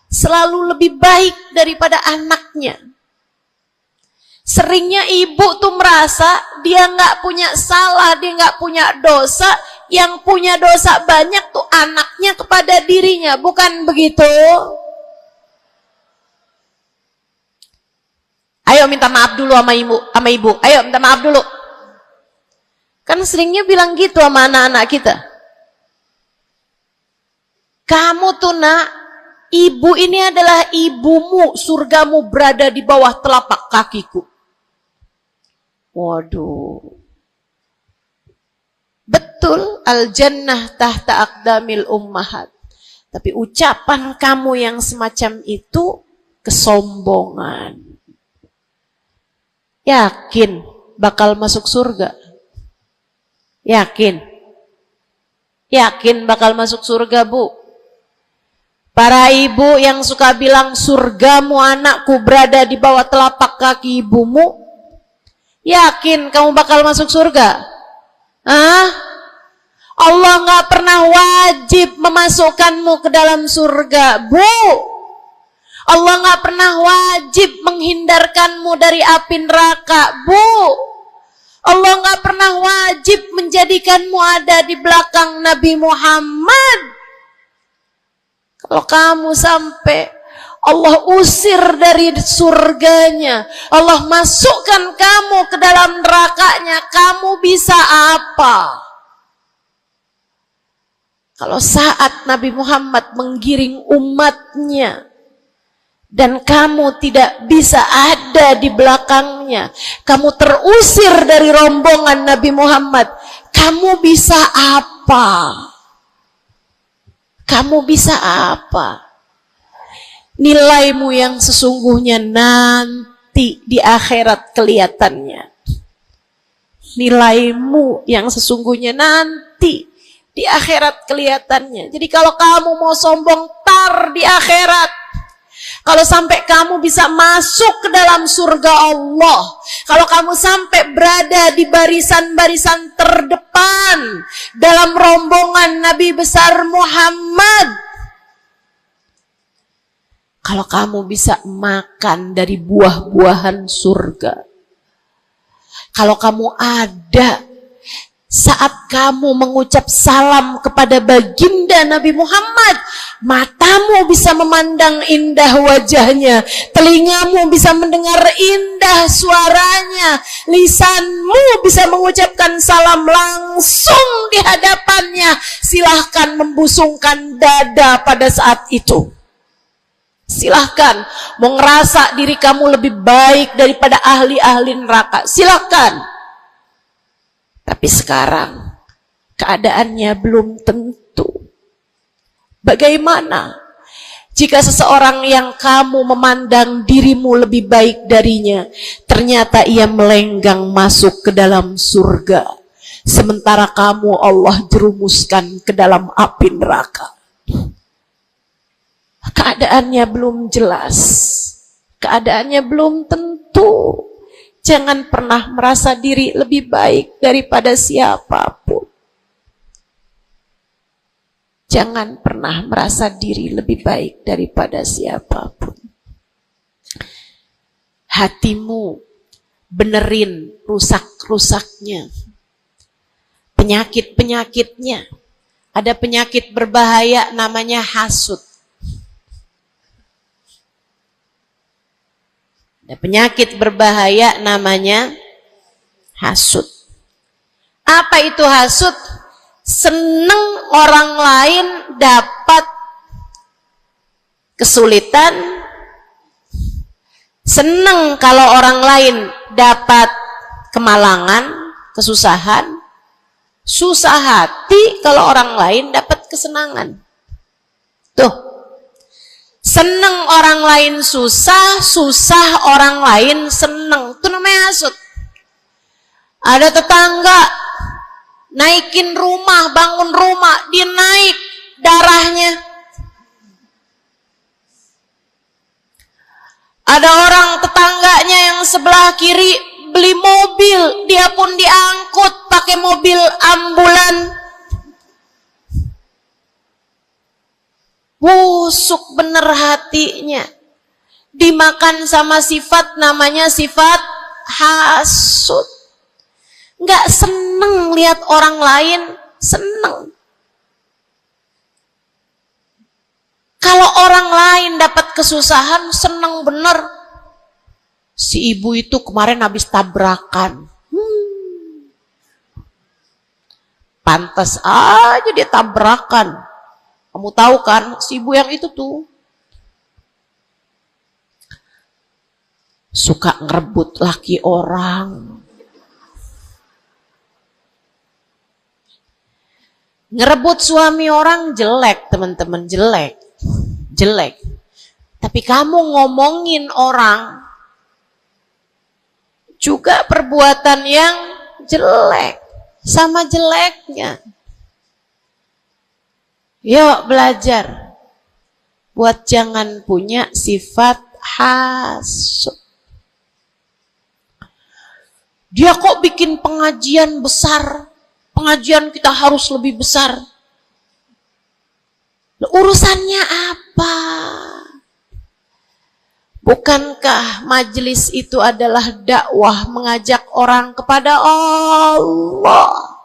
S1: selalu lebih baik daripada anaknya. Seringnya ibu tuh merasa dia nggak punya salah, dia nggak punya dosa. Yang punya dosa banyak tuh anaknya kepada dirinya, bukan begitu? Ayo minta maaf dulu sama ibu. Ayo minta maaf dulu. Kan seringnya bilang gitu sama anak-anak kita. Kamu tuh nak, ibu ini adalah ibumu, surgamu berada di bawah telapak kakiku. Waduh. Betul, al-jannah tahta aqdamil ummahat. Tapi ucapan kamu yang semacam itu kesombongan. Yakin bakal masuk surga? Yakin? Yakin bakal masuk surga, Bu? Para ibu yang suka bilang surgamu anakku berada di bawah telapak kaki ibumu, yakin kamu bakal masuk surga? Hah? Allah nggak pernah wajib memasukkanmu ke dalam surga, Bu. Allah nggak pernah wajib menghindarkanmu dari api neraka, Bu. Allah nggak pernah wajib menjadikanmu ada di belakang Nabi Muhammad. Kalau kamu sampai Allah usir dari surganya, Allah masukkan kamu ke dalam nerakanya, kamu bisa apa? Kalau saat Nabi Muhammad menggiring umatnya dan kamu tidak bisa ada di belakangnya, kamu terusir dari rombongan Nabi Muhammad, kamu bisa apa? Kamu bisa apa? Nilaimu yang sesungguhnya nanti di akhirat kelihatannya. Nilaimu yang sesungguhnya nanti di akhirat kelihatannya. Jadi kalau kamu mau sombong tar di akhirat, kalau sampai kamu bisa masuk ke dalam surga Allah, kalau kamu sampai berada di barisan-barisan terdepan dalam rombongan Nabi besar Muhammad, kalau kamu bisa makan dari buah-buahan surga, kalau kamu ada saat kamu mengucap salam kepada baginda Nabi Muhammad, matamu bisa memandang indah wajahnya, telingamu bisa mendengar indah suaranya, lisanmu bisa mengucapkan salam langsung di hadapannya. Silahkan membusungkan dada pada saat itu. Silahkan mau ngerasa diri kamu lebih baik daripada ahli-ahli neraka, silahkan. Tapi sekarang keadaannya belum tentu. Bagaimana jika seseorang yang kamu memandang dirimu lebih baik darinya, ternyata ia melenggang masuk ke dalam surga, sementara kamu Allah jerumuskan ke dalam api neraka? Keadaannya belum jelas, keadaannya belum tentu. Jangan pernah merasa diri lebih baik daripada siapapun. Jangan pernah merasa diri lebih baik daripada siapapun. Hatimu benerin rusak-rusaknya, penyakit-penyakitnya. Ada penyakit berbahaya namanya hasud. Ada penyakit berbahaya namanya hasud. Apa itu hasud? Seneng orang lain dapat kesulitan, seneng kalau orang lain dapat kemalangan, kesusahan, susah hati kalau orang lain dapat kesenangan. Tuh. Seneng orang lain susah, susah orang lain seneng. Itu namanya hasud. Ada tetangga naikin rumah, bangun rumah, dia naik darahnya. Ada orang tetangganya yang sebelah kiri beli mobil, dia pun diangkut pakai mobil ambulan. Busuk bener hatinya, dimakan sama sifat namanya sifat hasud. Nggak seneng lihat orang lain seneng. Kalau orang lain dapat kesusahan seneng bener. Si ibu itu kemarin habis tabrakan, pantas aja dia tabrakan. Kamu tahu kan, si ibu yang itu tuh suka ngerebut laki orang. Ngerebut suami orang jelek, teman-teman, jelek. Jelek. Tapi kamu ngomongin orang juga perbuatan yang jelek, sama jeleknya. Yuk belajar. buat jangan punya sifat hasud. Dia kok bikin pengajian besar, pengajian kita harus lebih besar. Urusannya apa? Bukankah majelis itu adalah dakwah mengajak orang kepada Allah?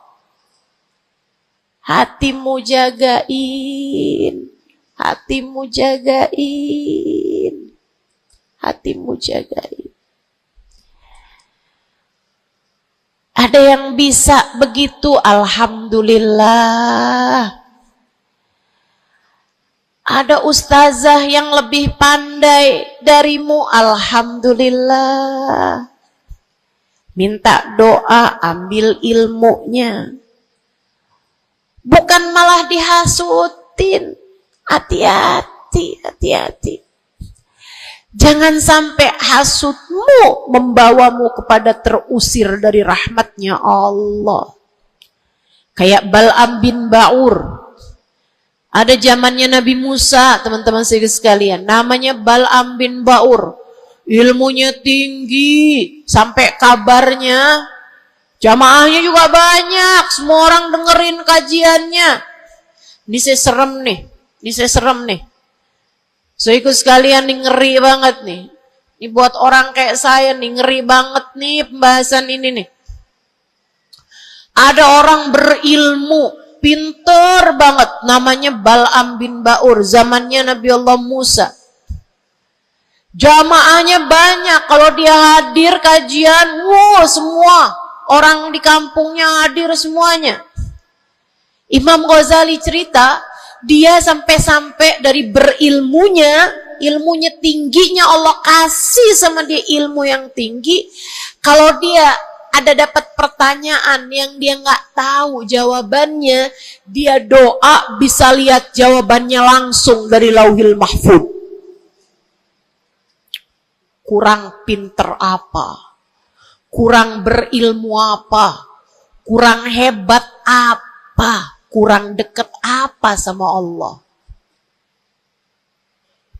S1: Hatimu jagain, hatimu jagain, hatimu jagain. Ada yang bisa begitu, alhamdulillah. Ada ustazah yang lebih pandai darimu, alhamdulillah. Minta doa, ambil ilmunya. Bukan malah dihasutin. Hati-hati, hati-hati. Jangan sampai hasutmu membawamu kepada terusir dari rahmatnya Allah. Kayak Bal'am bin Ba'ur. Ada zamannya Nabi Musa, teman-teman sekalian. Namanya Bal'am bin Ba'ur. Ilmunya tinggi. Sampai kabarnya jamaahnya juga banyak. Semua orang dengerin kajiannya. Ini saya serem nih. Ini saya serem nih. So ikut sekalian nih, ngeri banget nih. Ini buat orang kayak saya nih, ngeri banget nih pembahasan ini nih. Ada orang berilmu, pinter banget. Namanya Bal'am bin Ba'ur. Zamannya Nabi Allah Musa. Jamaahnya banyak. Kalau dia hadir kajian, semua orang di kampungnya hadir semuanya. Imam Ghazali cerita, dia sampai-sampai dari berilmunya, ilmunya tingginya, Allah kasih sama dia ilmu yang tinggi. Kalau dia ada dapat pertanyaan yang dia nggak tahu jawabannya, dia doa bisa lihat jawabannya langsung dari Lauhil Mahfuz. Kurang pinter apa? Kurang berilmu apa? Kurang hebat apa? Kurang dekat apa sama Allah?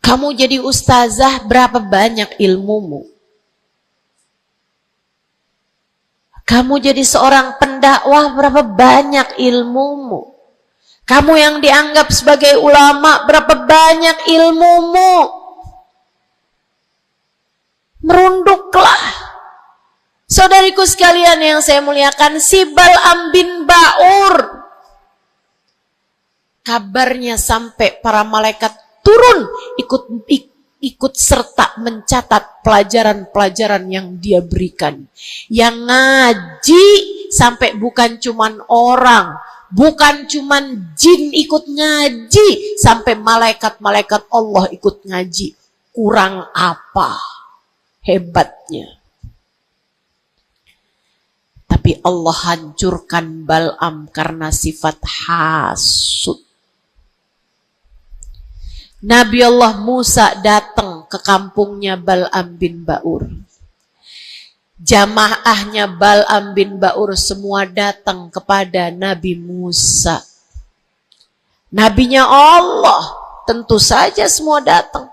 S1: Kamu jadi ustazah, berapa banyak ilmumu? Kamu jadi seorang pendakwah, berapa banyak ilmumu? Kamu yang dianggap sebagai ulama, berapa banyak ilmumu? Merunduklah. Saudariku sekalian yang saya muliakan, si Bal'am bin Ba'ur, kabarnya sampai para malaikat turun ikut serta mencatat pelajaran-pelajaran yang dia berikan. Yang ngaji sampai bukan cuman orang, bukan cuman jin ikut ngaji, sampai malaikat-malaikat Allah ikut ngaji. Kurang apa hebatnya? Tapi Allah hancurkan Bal'am karena sifat hasud. Nabi Allah Musa datang ke kampungnya Bal'am bin Ba'ur. Jamaahnya Bal'am bin Ba'ur semua datang kepada Nabi Musa. Nabinya Allah, tentu saja semua datang.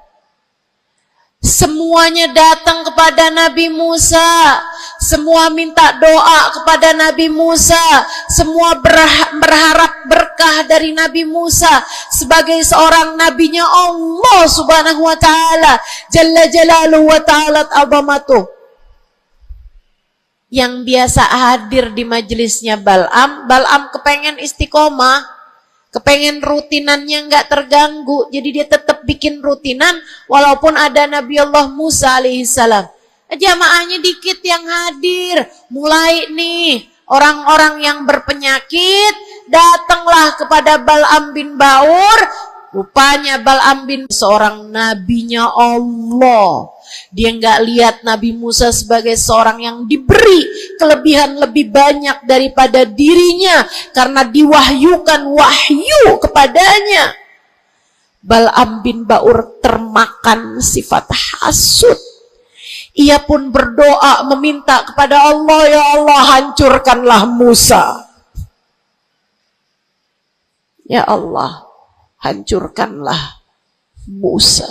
S1: Semuanya datang kepada Nabi Musa. Semua minta doa kepada Nabi Musa. Semua berharap berkah dari Nabi Musa sebagai seorang nabinya Allah Subhanahu wa ta'ala. Jalla jalaluhu wa ta'ala azamatuh. Yang biasa hadir di majelisnya Bal'am kepengen istiqomah, kepengen rutinannya nggak terganggu, jadi dia tetap bikin rutinan walaupun ada Nabi Allah Musa alaihissalam. Jamaahnya dikit yang hadir. Mulai nih orang-orang yang berpenyakit datanglah kepada Bal'am bin Ba'ur. Rupanya Bal'am bin seorang nabinya Allah. Dia nggak lihat Nabi Musa sebagai seorang yang diberi kelebihan lebih banyak daripada dirinya karena diwahyukan wahyu kepadanya. Bal'am bin Ba'ur termakan sifat hasud. Ia pun berdoa meminta kepada Allah, ya Allah hancurkanlah Musa. Ya Allah hancurkanlah Musa.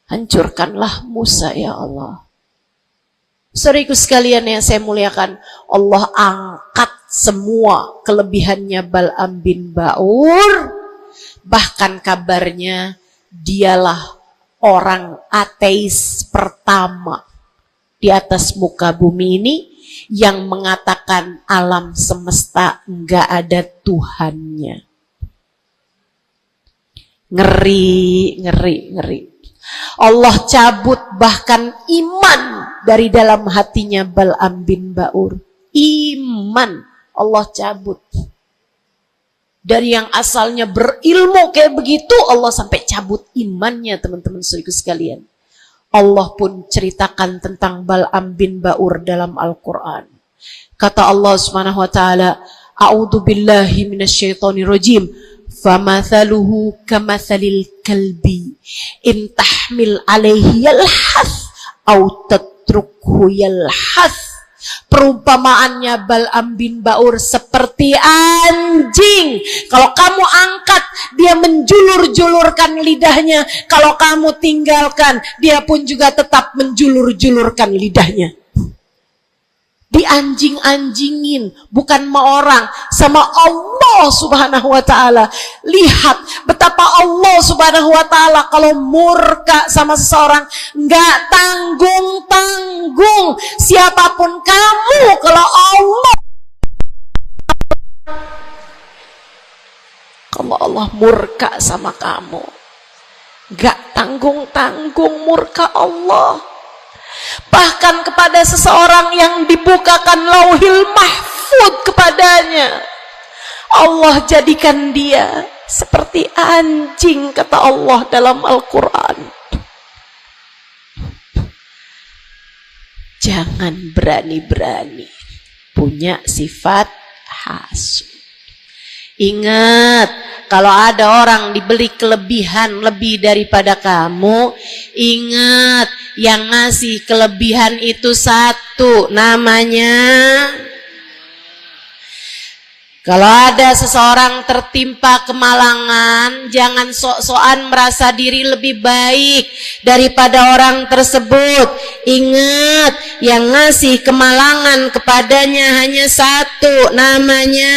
S1: Hancurkanlah Musa ya Allah. Saudaraku sekalian yang saya muliakan, Allah angkat semua kelebihannya Bal'am bin Ba'ur. Bahkan kabarnya dialah orang ateis pertama di atas muka bumi ini yang mengatakan alam semesta enggak ada Tuhannya. Ngeri, ngeri, ngeri. Allah cabut bahkan iman dari dalam hatinya Bal'am bin Ba'ur. Iman Allah cabut. Dari yang asalnya berilmu kayak begitu, Allah sampai cabut imannya, teman-teman saudaraku sekalian. Allah pun ceritakan tentang Bal'am bin Ba'ur dalam Al-Quran. Kata Allah Subhanahu wa taala, "A'udzu billahi minasyaitonir rajim. Famathaluhu kamathalil kalbi in tahmil alaihi yalhath au tatrukhu yalhath." Perumpamaannya Bal'am bin Ba'ur seperti anjing. Kalau kamu angkat, dia menjulur-julurkan lidahnya. Kalau kamu tinggalkan, dia pun juga tetap menjulur-julurkan lidahnya. Dianjing-anjingin, bukan sama orang, sama Allah Subhanahu wa ta'ala. Lihat betapa Allah Subhanahu wa ta'ala kalau murka sama seseorang nggak tanggung-tanggung. Siapapun kamu, kalau Allah murka sama kamu, nggak tanggung-tanggung murka Allah. Bahkan kepada seseorang yang dibukakan lauhil mahfud kepadanya, Allah jadikan dia seperti anjing, kata Allah dalam Al-Quran. Jangan berani-berani punya sifat hasud. Ingat, kalau ada orang diberi kelebihan lebih daripada kamu, ingat, yang ngasih kelebihan itu satu, namanya. Kalau ada seseorang tertimpa kemalangan, jangan sok-sokan merasa diri lebih baik daripada orang tersebut. Ingat, yang ngasih kemalangan kepadanya hanya satu, namanya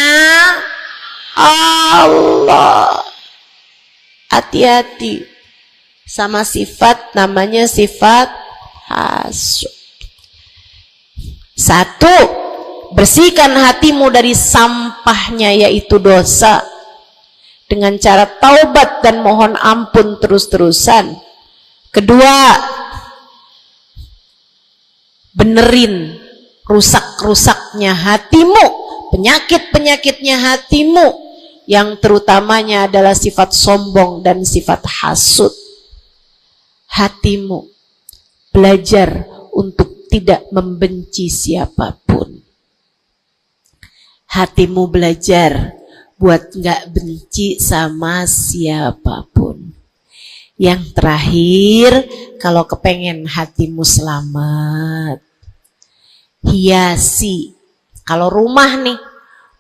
S1: Allah. Hati-hati sama sifat namanya sifat hasud. Satu, bersihkan hatimu dari sampahnya yaitu dosa dengan cara taubat dan mohon ampun terus-terusan. Kedua, benerin rusak-rusaknya hatimu, penyakit-penyakitnya hatimu, yang terutamanya adalah sifat sombong dan sifat hasud. Hatimu belajar untuk tidak membenci siapapun. Hatimu belajar buat gak benci sama siapapun. Yang terakhir, kalau kepengen hatimu selamat, hiasi. Kalau rumah nih,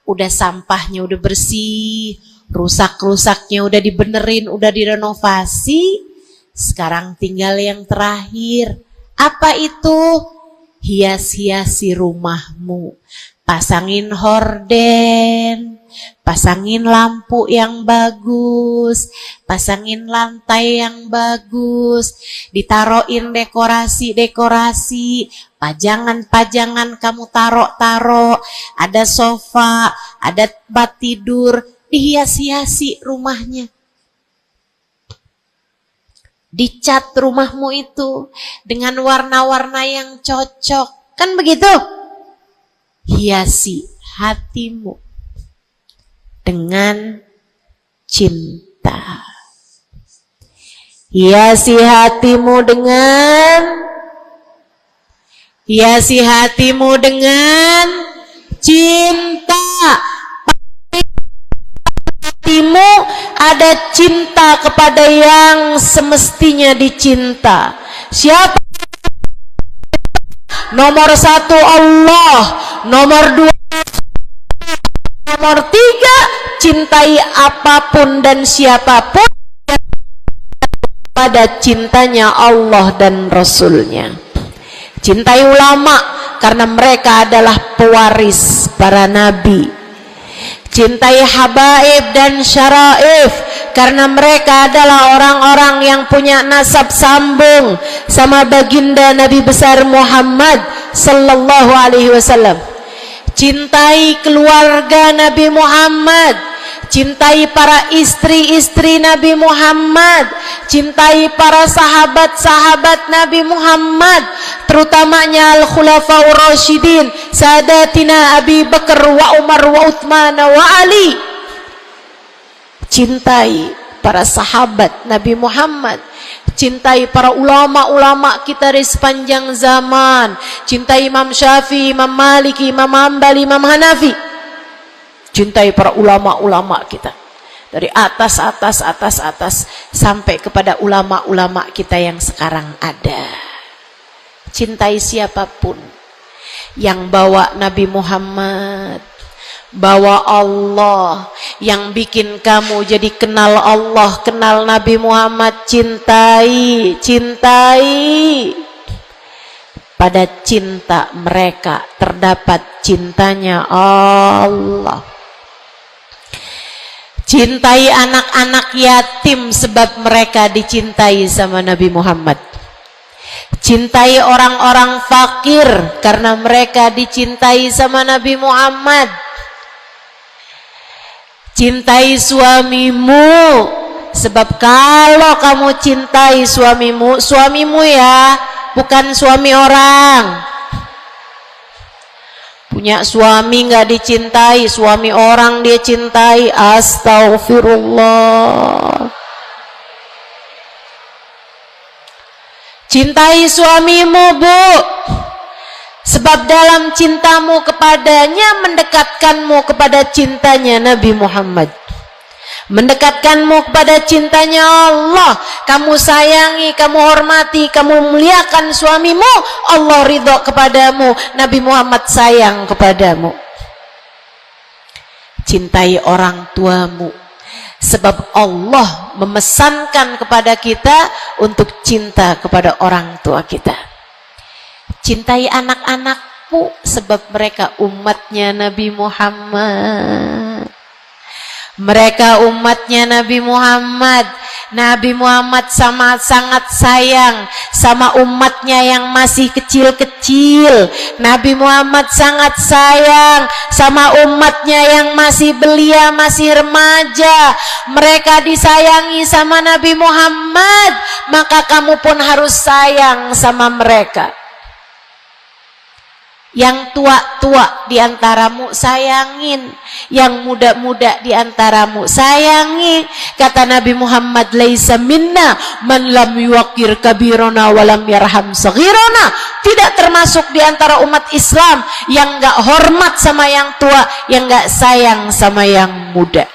S1: udah sampahnya udah bersih, rusak-rusaknya udah dibenerin, udah direnovasi, sekarang tinggal yang terakhir. Apa itu? Hias-hiasi rumahmu. Pasangin horden, pasangin lampu yang bagus, pasangin lantai yang bagus, ditaruhin dekorasi-dekorasi, pajangan-pajangan kamu taruh-taruh, ada sofa, ada tempat tidur, dihias-hiasi rumahnya. Dicat rumahmu itu dengan warna-warna yang cocok, kan begitu? Hiasi hatimu dengan cinta. Hiasi hatimu dengan cinta. Hatimu ada cinta kepada yang semestinya dicinta. Siapa? Nomor satu Allah, nomor dua, nomor tiga, cintai apapun dan siapapun pada cintanya Allah dan Rasulnya. Cintai ulama karena mereka adalah pewaris para nabi. Cintai habaib dan syaraif karena mereka adalah orang-orang yang punya nasab sambung sama baginda Nabi besar Muhammad sallallahu alaihi wasallam. Cintai keluarga Nabi Muhammad, cintai para istri-istri Nabi Muhammad, cintai para sahabat-sahabat Nabi Muhammad, terutamanya al-khulafaur rasyidin, sadatina Abi Bakar wa Umar wa Uthman wa Ali. Cintai para sahabat Nabi Muhammad, cintai para ulama-ulama kita di sepanjang zaman, cintai Imam Syafi'i, Imam Maliki, Imam Hambali, Imam Hanafi. Cintai para ulama-ulama kita dari atas sampai kepada ulama-ulama kita yang sekarang ada. Cintai siapapun yang bawa Nabi Muhammad, bawa Allah, yang bikin kamu jadi kenal Allah, kenal Nabi Muhammad. Cintai. Pada cinta mereka terdapat cintanya Allah. Cintai anak-anak yatim sebab mereka dicintai sama Nabi Muhammad. Cintai orang-orang fakir karena mereka dicintai sama Nabi Muhammad. Cintai suamimu sebab kalau kamu cintai suamimu ya, bukan suami orang. Punya suami nggak dicintai, suami orang dia cintai. Astaghfirullah. Cintai suamimu, Bu, sebab dalam cintamu kepadanya mendekatkanmu kepada cintanya Nabi Muhammad, mendekatkanmu kepada cintanya Allah. Kamu sayangi, kamu hormati, kamu muliakan suamimu, Allah ridho kepadamu, Nabi Muhammad sayang kepadamu. Cintai orang tuamu sebab Allah memesankan kepada kita untuk cinta kepada orang tua kita. Cintai anak-anakmu sebab mereka umatnya Nabi Muhammad. Mereka umatnya Nabi Muhammad. Nabi Muhammad sangat sayang sama umatnya yang masih kecil-kecil. Nabi Muhammad sangat sayang sama umatnya yang masih belia, masih remaja. Mereka disayangi sama Nabi Muhammad, maka kamu pun harus sayang sama mereka. Yang tua-tua diantaramu sayangin, yang muda-muda diantaramu sayangi. Kata Nabi Muhammad, laisa minna man lam yuqir kabirona walam yarham saghirona. Tidak termasuk diantara umat Islam yang enggak hormat sama yang tua, yang enggak sayang sama yang muda.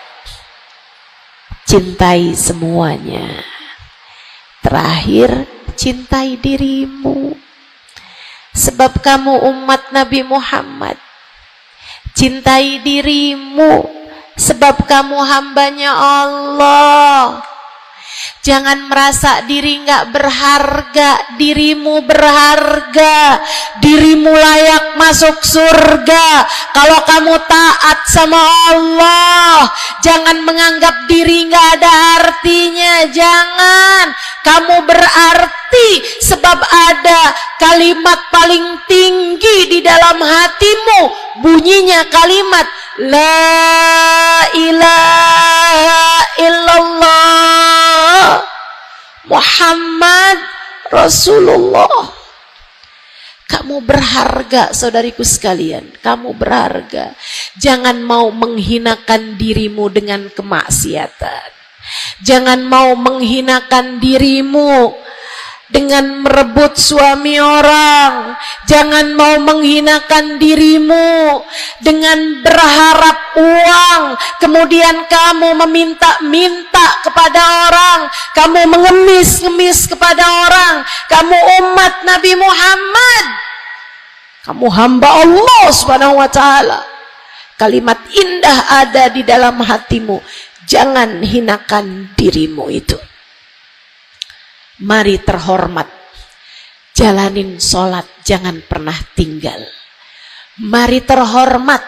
S1: Cintai semuanya. Terakhir, cintai dirimu sebab kamu umat Nabi Muhammad. Cintai dirimu sebab kamu hambanya Allah. Jangan merasa diri nggak berharga. Dirimu berharga. Dirimu layak masuk surga kalau kamu taat sama Allah. Jangan menganggap diri nggak ada artinya. Jangan. Kamu berarti sebab ada kalimat paling tinggi di dalam hatimu. Bunyinya kalimat La ilaha illallah Muhammad Rasulullah. Kamu berharga, saudariku sekalian. Kamu berharga. Jangan mau menghinakan dirimu dengan kemaksiatan. Jangan mau menghinakan dirimu dengan merebut suami orang. Jangan mau menghinakan dirimu dengan berharap uang, kemudian kamu meminta-minta kepada orang, kamu mengemis-ngemis kepada orang. Kamu umat Nabi Muhammad, kamu hamba Allah Subhanahu wa ta'ala. Kalimat indah ada di dalam hatimu. Jangan hinakan dirimu itu. Mari terhormat, jalanin sholat, jangan pernah tinggal. Mari terhormat,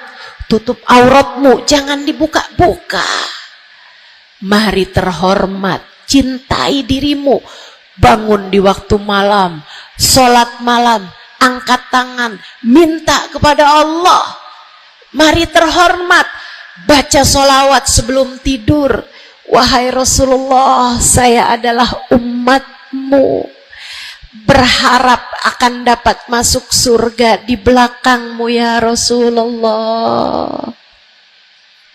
S1: tutup auratmu, jangan dibuka-buka. Mari terhormat, cintai dirimu, bangun di waktu malam, sholat malam, angkat tangan, minta kepada Allah. Mari terhormat, baca sholawat sebelum tidur. Wahai Rasulullah, saya adalah umatmu, berharap akan dapat masuk surga di belakangmu ya Rasulullah.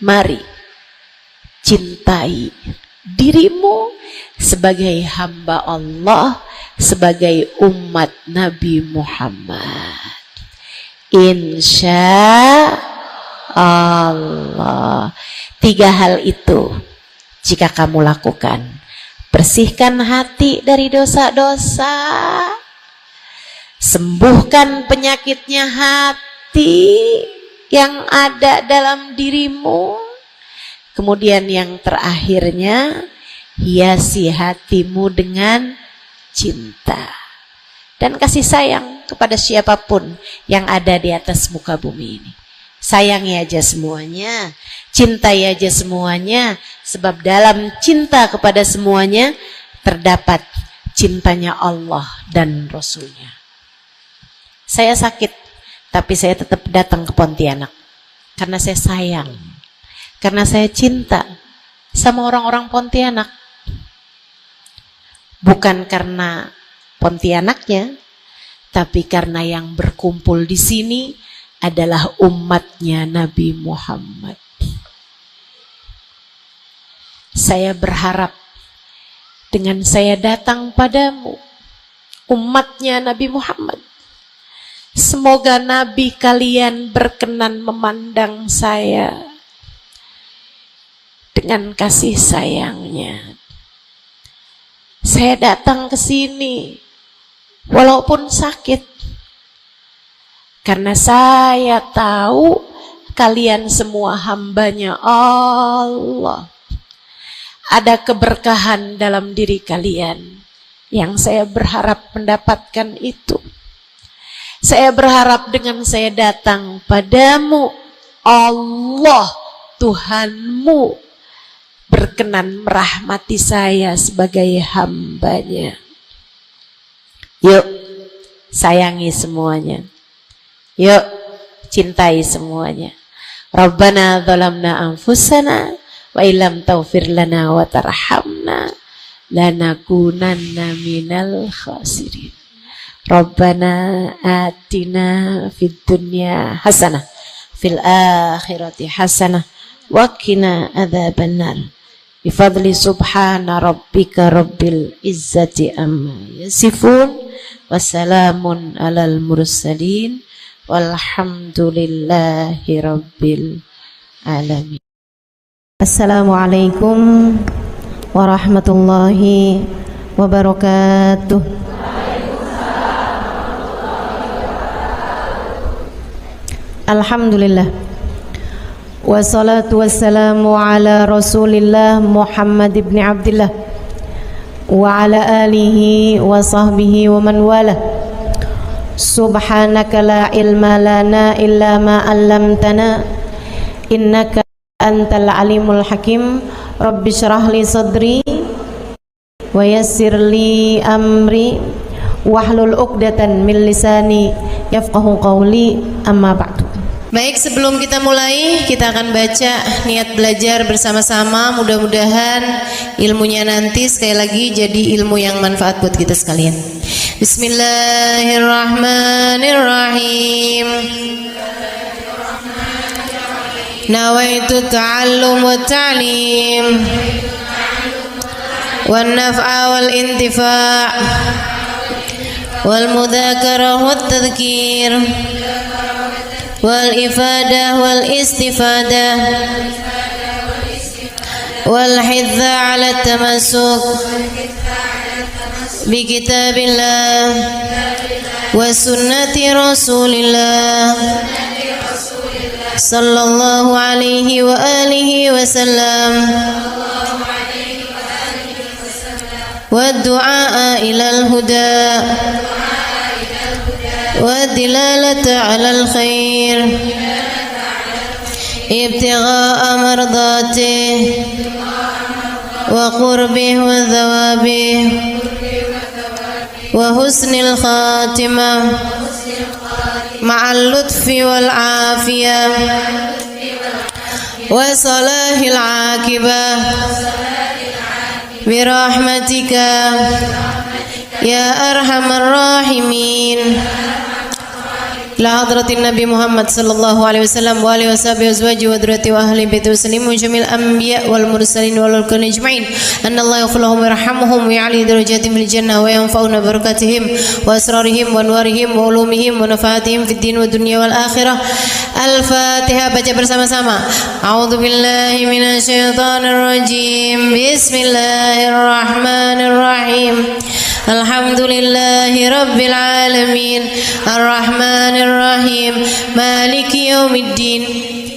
S1: Mari cintai dirimu sebagai hamba Allah, sebagai umat Nabi Muhammad. Insya Allah. 3 hal itu jika kamu lakukan, bersihkan hati dari dosa-dosa, sembuhkan penyakitnya hati yang ada dalam dirimu, kemudian yang terakhirnya, hiasi hatimu dengan cinta dan kasih sayang kepada siapapun yang ada di atas muka bumi ini. Sayangi aja semuanya, cintai aja semuanya, sebab dalam cinta kepada semuanya terdapat cintanya Allah dan Rasulnya. Saya sakit, tapi saya tetap datang ke Pontianak karena saya sayang, karena saya cinta sama orang-orang Pontianak. Bukan karena Pontianaknya, tapi karena yang berkumpul di sini adalah umatnya Nabi Muhammad. Saya berharap dengan saya datang padamu, umatnya Nabi Muhammad, semoga Nabi kalian berkenan memandang saya dengan kasih sayangnya. Saya datang ke sini walaupun sakit, karena saya tahu kalian semua hambanya Allah. Ada keberkahan dalam diri kalian yang saya berharap mendapatkan itu. Saya berharap dengan saya datang padamu, Allah Tuhanmu berkenan merahmati saya sebagai hambanya. Yuk, sayangi semuanya. Yuk, cintai semuanya. Rabbana zalamna anfusana wa illam taghfir lana wa tarhamna lanakunanna minal khasirin. Rabbana atina fid dunya hasanah fil akhirati hasanah wa qina adzabannar. Bifadli subhana rabbika rabbil izzati amma yasifun, wassalamun alal mursalin, walhamdulillahi rabbil alamin. Assalamualaikum warahmatullahi wabarakatuh. Alhamdulillah, wassalatu wassalamu ala Rasulillah Muhammad ibn Abdillah wa ala alihi wa sahbihi wa man wala. Subhanaka la ilma lana illa ma 'allamtana innaka antal alimul hakim. Rabbi shrah li sadri wa yassir li amri wahlul 'uqdatan min lisani yafqahu qawli, amma ba'du. Baik, sebelum kita mulai, kita akan baca niat belajar bersama-sama. Mudah-mudahan ilmunya nanti sekali lagi jadi ilmu yang manfaat buat kita sekalian. Bismillahirrahmanirrahim. Nawaitu ta'allum wa ta'lim wan naf'a wal intifa' wal mudzakarah wat tadhkir wal ifadah wal istifadah wal hidza ala tamassuk bi kitabillah wa sunnati rasulillah sallallahu alaihi wa alihi wasallam
S2: والدعاء إلى الهدى والدلالة على الخير ابتغاء مرضاته وقربه وثوابه وحسن الخاتمة مع اللطف والعافية وصلاح العاقبة برحمتك يا أرحم الراحمين. إلى حضرة النبي محمد صلى الله عليه وسلم وآله وصحبه وأزواجه وذريته وأهل بيته وسلم وجميع الأنبياء والمرسلين والملائكة أجمعين أن الله يغفر لهم ويرحمهم ويعلي درجاتهم في الجنة وينفعنا ببركاتهم وأسرارهم وأنوارهم وعلومهم ونفعاتهم في الدين والدنيا والآخرة. الفاتحة. Baca bersama-sama. A'udzu billahi minasyaitonir rajim. Bismillahirrahmanirrahim. Alhamdulillahi rabbil alamin. Arrahmanir rahim. Maliki yaumiddin.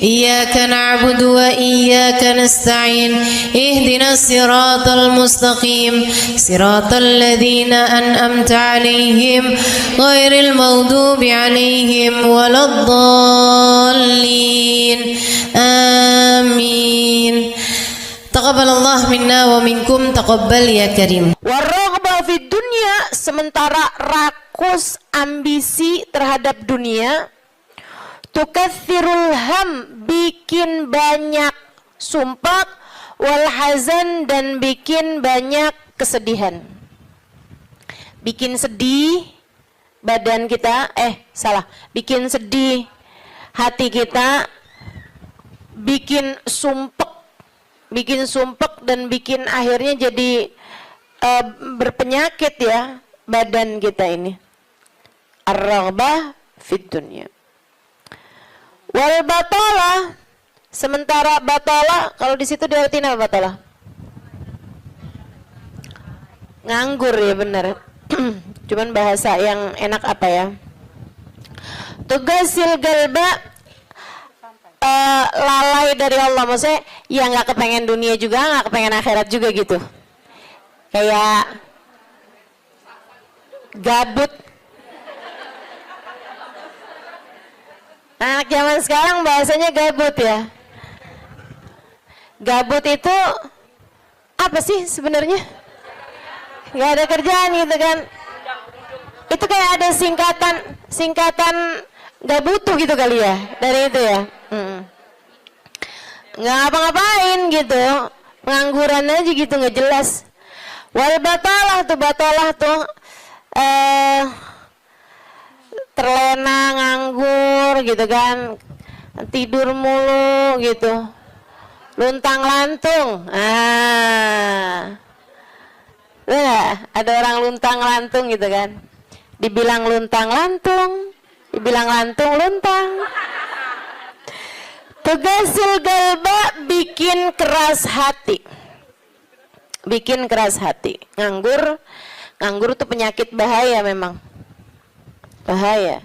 S2: Iyyaka na'budu wa iyyaka nasta'in. Ihdinas siratal mustaqim. Siratal ladzina an'amta 'alaihim ghairil maghdubi 'alaihim waladdallin. Amin. Taqabbalallah minna wa minkum, taqabbal ya karim.
S1: Warraghbah fid dunya, sementara rakus ambisi terhadap dunia, tukathirul ham, bikin banyak sumpah, wal hazan, dan bikin banyak kesedihan. Bikin sedih badan kita, bikin sedih hati kita, bikin sumpek dan bikin akhirnya jadi berpenyakit ya badan kita ini. Ar-raghbah fid dunya. Wal batalah, sementara batalah, kalau di situ diartiin apa batalah? Nganggur ya, benar. Cuman bahasa yang enak apa ya? Tugasil galba, lalai dari Allah, maksudnya ya nggak kepengen dunia juga, nggak kepengen akhirat juga gitu, kayak gabut. Anak zaman sekarang bahasanya gabut ya. Gabut itu apa sih sebenarnya? Nggak ada kerjaan gitu kan? Itu kayak ada singkatan nggak butuh gitu kali ya dari itu ya. Nggak ngapa-ngapain gitu, pengangguran aja gitu, nggak jelas. Wal batalah tuh terlena, nganggur gitu kan, tidur mulu gitu, luntang lantung. Ada orang luntang lantung gitu kan, dibilang luntang lantung, dibilang lantung luntang. Tugasil galba, bikin keras hati. Bikin keras hati. Nganggur itu penyakit bahaya memang. Bahaya.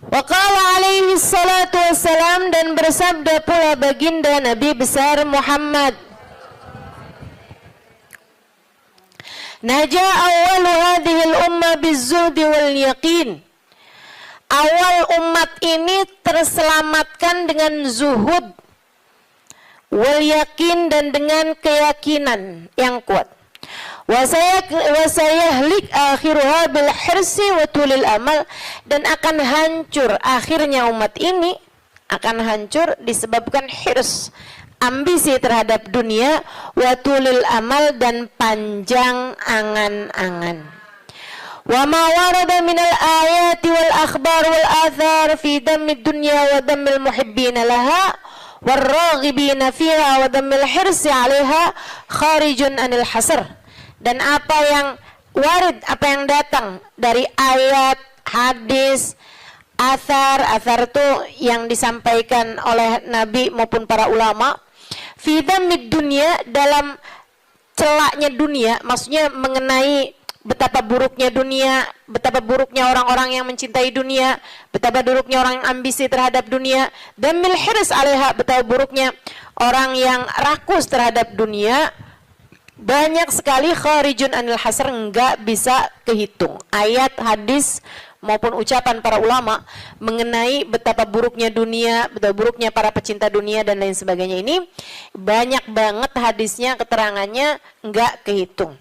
S1: Wa qala alaihi salatu wassalam, dan bersabda pula baginda Nabi besar Muhammad, Naja awwalu hadhil umma bizzuhdi wal yaqin. Awal umat ini terselamatkan dengan zuhud, wal yakin, dan dengan keyakinan yang kuat. Wasayahlik akhiruha bil hirsi wa tulil amal, dan akan hancur akhirnya umat ini, akan hancur disebabkan hirs, ambisi terhadap dunia, wa tulil amal, dan panjang angan-angan. Wa ma warada minal ayati wal akhbar wal athar fi dammid dunya wa dammil muhibbina laha warraghibina fiha wa dammil hirsi 'alaiha kharijun anil hasr. Dan apa yang warid, apa yang datang dari ayat, hadis, athar itu yang disampaikan oleh Nabi maupun para ulama, fi dammid dunya, dalam celaknya dunia, maksudnya mengenai betapa buruknya dunia, betapa buruknya orang-orang yang mencintai dunia, betapa buruknya orang yang ambisi terhadap dunia, dan mil hirs 'alaiha, betapa buruknya orang yang rakus terhadap dunia, banyak sekali kharijun anil hasr, enggak bisa kehitung. Ayat, hadis maupun ucapan para ulama mengenai betapa buruknya dunia, betapa buruknya para pecinta dunia dan lain sebagainya ini banyak banget hadisnya, keterangannya enggak kehitung.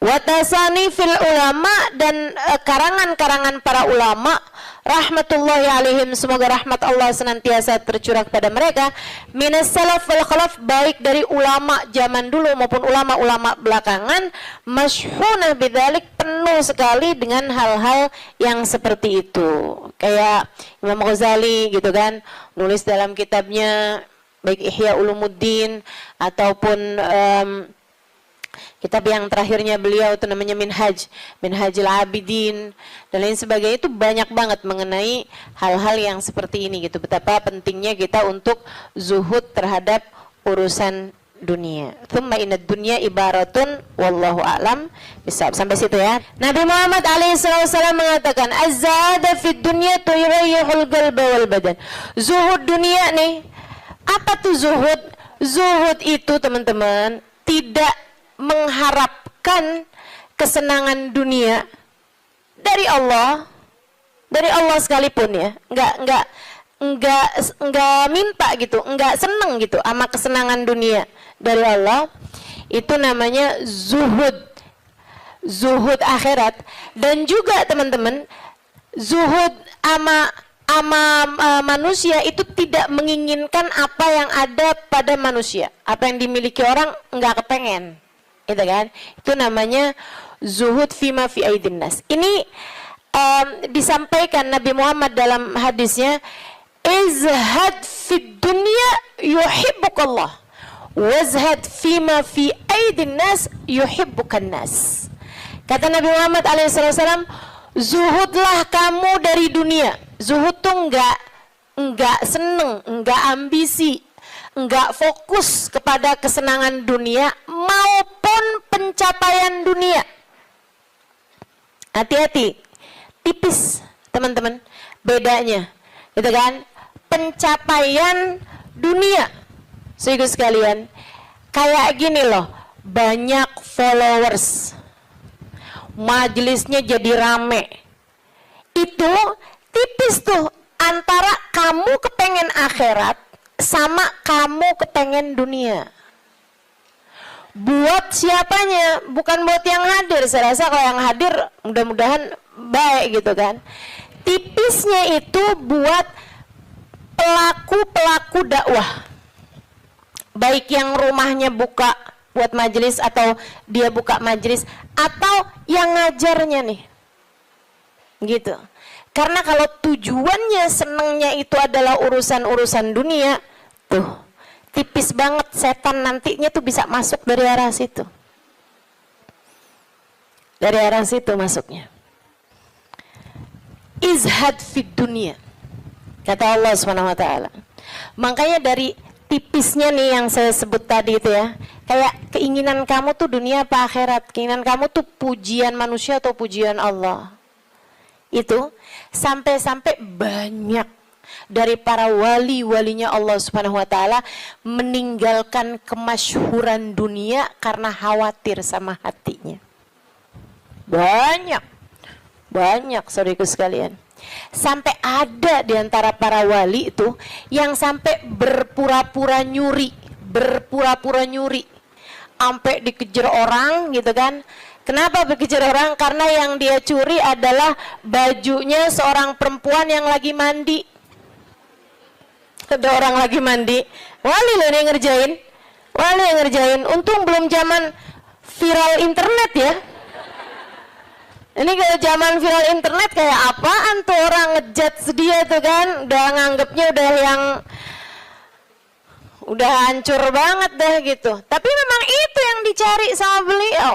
S1: Watasani fil ulama, dan karangan-karangan para ulama rahmatullahi alaihim, semoga rahmat Allah senantiasa tercurah pada mereka, minas salaf wal khalaf, baik dari ulama zaman dulu maupun ulama-ulama belakangan, masyhunah bidzalik, penuh sekali dengan hal-hal yang seperti itu. Kayak Imam Ghazali gitu kan, nulis dalam kitabnya baik Ihya Ulumuddin ataupun kitab yang terakhirnya beliau itu namanya Minhajul Abidin dan lain sebagainya, itu banyak banget mengenai hal-hal yang seperti ini gitu. Betapa pentingnya kita untuk zuhud terhadap urusan dunia. Tsumma inad dunya ibaratun wallahu a'lam bisawab. Sampai situ ya. Nabi Muhammad alaihissalam mengatakan, az-zahada fid dunya turayyihul qalba wal badan. Zuhud dunia nih. Apa tuh zuhud? Zuhud itu teman-teman tidak mengharapkan kesenangan dunia dari Allah sekalipun ya, enggak minta gitu, enggak seneng gitu sama kesenangan dunia dari Allah. Itu namanya zuhud akhirat. Dan juga teman-teman, zuhud ama manusia itu tidak menginginkan apa yang ada pada manusia, apa yang dimiliki orang enggak kepengen. Itu kan, itu namanya zuhud fima fi aidin nas. Ini disampaikan Nabi Muhammad dalam hadisnya, izhad fid dunya yuhibbukallah, wazhad fima fi aidin nas yuhibbukan nas. Kata Nabi Muhammad alaihissalam, zuhudlah kamu dari dunia. Zuhud tuh enggak seneng, enggak ambisi, enggak fokus kepada kesenangan dunia maupun pencapaian dunia. Hati-hati, tipis teman-teman bedanya, gitu kan? Pencapaian dunia, saudara sekalian, kayak gini loh, banyak followers, majelisnya jadi rame, itu tipis tuh antara kamu kepengen akhirat sama kamu kepengen dunia. Buat siapanya? Bukan buat yang hadir. Saya rasa kalau yang hadir mudah-mudahan baik gitu kan. Tipisnya itu buat pelaku-pelaku dakwah, baik yang rumahnya buka buat majelis atau dia buka majelis, atau yang ngajarnya nih gitu. Karena kalau tujuannya senengnya itu adalah urusan-urusan dunia, tuh tipis banget, setan nantinya tuh bisa masuk dari arah situ. Dari arah situ masuknya. Izhad fid dunia, kata Allah Subhanahu wa taala. Makanya dari tipisnya nih yang saya sebut tadi itu ya, kayak keinginan kamu tuh dunia apa akhirat, keinginan kamu tuh pujian manusia atau pujian Allah. Itu sampai-sampai banyak dari para wali-walinya Allah Subhanahu wa taala meninggalkan kemasyhuran dunia karena khawatir sama hatinya. Banyak saudaraku sekalian. Sampai ada di antara para wali itu yang sampai berpura-pura nyuri, sampai dikejar orang gitu kan. Kenapa dikejar orang? Karena yang dia curi adalah bajunya seorang perempuan yang lagi mandi. Ada orang lagi mandi, wali loh yang ngerjain. Untung belum zaman viral internet ya. Ini kalau zaman viral internet kayak apaan tuh, orang ngejat dia tuh kan, udah nganggepnya udah hancur banget dah gitu. Tapi memang itu yang dicari sama beliau.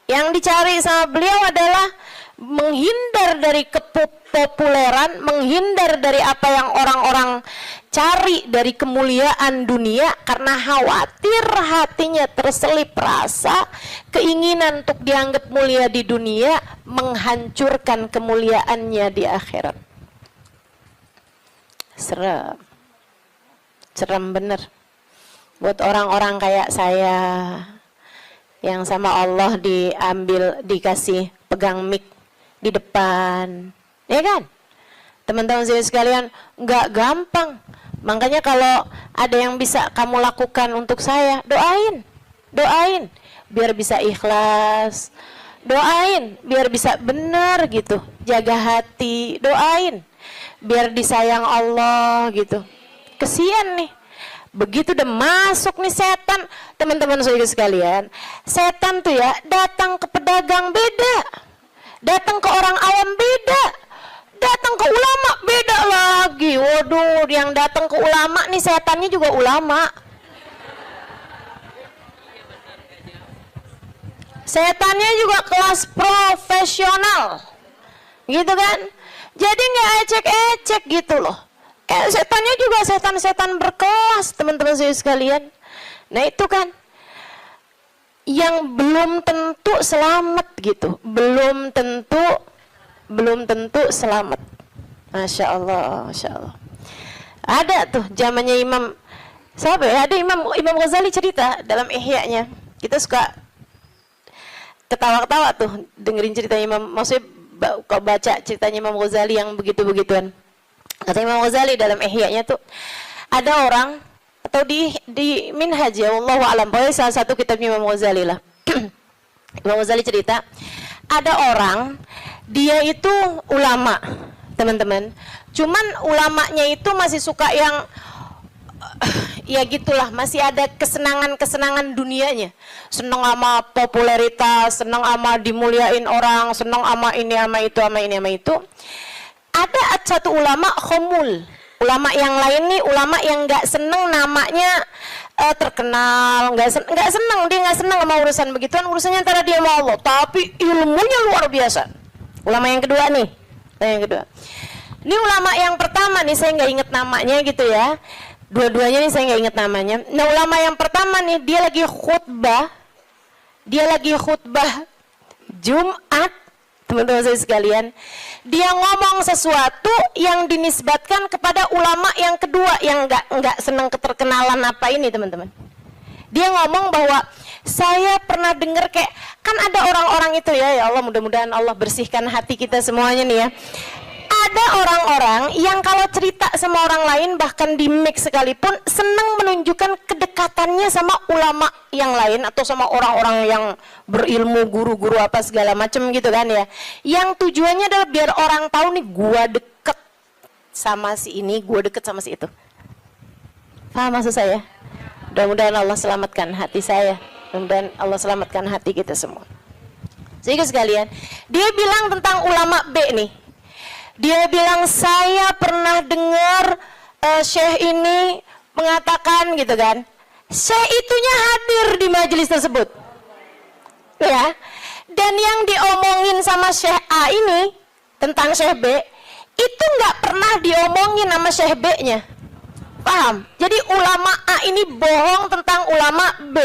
S1: Yang dicari sama beliau adalah menghindar dari kepopuleran, menghindar dari apa yang orang-orang cari dari kemuliaan dunia, karena khawatir hatinya terselip rasa keinginan untuk dianggap mulia di dunia, menghancurkan kemuliaannya di akhirat. Serem bener buat orang-orang kayak saya yang sama Allah diambil, dikasih pegang mic di depan, ya kan? Teman-teman sekalian, nggak gampang. Makanya kalau ada yang bisa kamu lakukan untuk saya, doain biar bisa ikhlas, doain biar bisa benar gitu, jaga hati, doain biar disayang Allah gitu. Kesian nih, begitu udah masuk nih setan, teman-teman sekalian, setan tuh ya datang ke pedagang beda, datang ke orang awam beda, datang ke ulama beda lagi. Waduh, yang datang ke ulama nih setannya juga ulama. Setannya juga kelas profesional, gitu kan? Jadi nggak ecek-ecek gitu loh. Setannya juga setan-setan berkelas, teman-teman saya sekalian. Nah itu kan yang belum tentu selamat gitu, belum tentu selamat. Masya Allah, Masya Allah. Ada tuh zamannya Imam, siapa ya? Ada Imam Ghazali cerita dalam Ihya-nya. Kita suka ketawa-ketawa tuh dengerin cerita Imam, maksudnya kalau baca ceritanya Imam Ghazali yang begitu-begituan. Kata Imam Ghazali dalam Ihya-nya tuh, ada orang atau di Minhaj ya, wallahu a'lam, pokoknya salah satu kitab Imam Ghazali lah. Imam Ghazali cerita, ada orang dia itu ulama, teman-teman. Cuman ulamanya itu masih suka yang ya gitulah, masih ada kesenangan dunianya, senang sama popularitas, senang sama dimuliain orang, senang sama ini sama itu sama ini sama itu. Ada satu ulama khomul, ulama yang lain nih, ulama yang nggak seneng namanya terkenal, nggak seneng, dia nggak seneng sama urusan begituan, urusannya antara dia sama Allah, tapi ilmunya luar biasa. Ulama yang kedua nih, yang kedua. Ini ulama yang pertama nih, saya nggak inget namanya gitu ya. Dua-duanya nih saya nggak inget namanya. Nah ulama yang pertama nih, dia lagi khutbah Jumat, teman-teman saya sekalian. Dia ngomong sesuatu yang dinisbatkan kepada ulama yang kedua yang nggak senang keterkenalan apa ini, teman-teman. Dia ngomong bahwa saya pernah dengar kayak, kan ada orang-orang itu ya Allah, mudah-mudahan Allah bersihkan hati kita semuanya nih ya. Ada orang-orang yang kalau cerita sama orang lain, bahkan di mic sekalipun, senang menunjukkan kedekatannya sama ulama yang lain atau sama orang-orang yang berilmu, guru-guru apa segala macam gitu kan ya. Yang tujuannya adalah biar orang tahu nih, gua deket sama si ini, gua deket sama si itu. Paham maksud saya? Mudah-mudahan Allah selamatkan hati saya, mudah-mudahan Allah selamatkan hati kita semua. Sehingga sekalian, dia bilang tentang ulama B nih. Dia bilang, saya pernah dengar syekh ini mengatakan gitu kan. Syekh itunya hadir di majelis tersebut, ya. Dan yang diomongin sama syekh A ini tentang syekh B itu nggak pernah diomongin sama syekh B-nya. Paham? Jadi ulama A ini bohong tentang ulama B.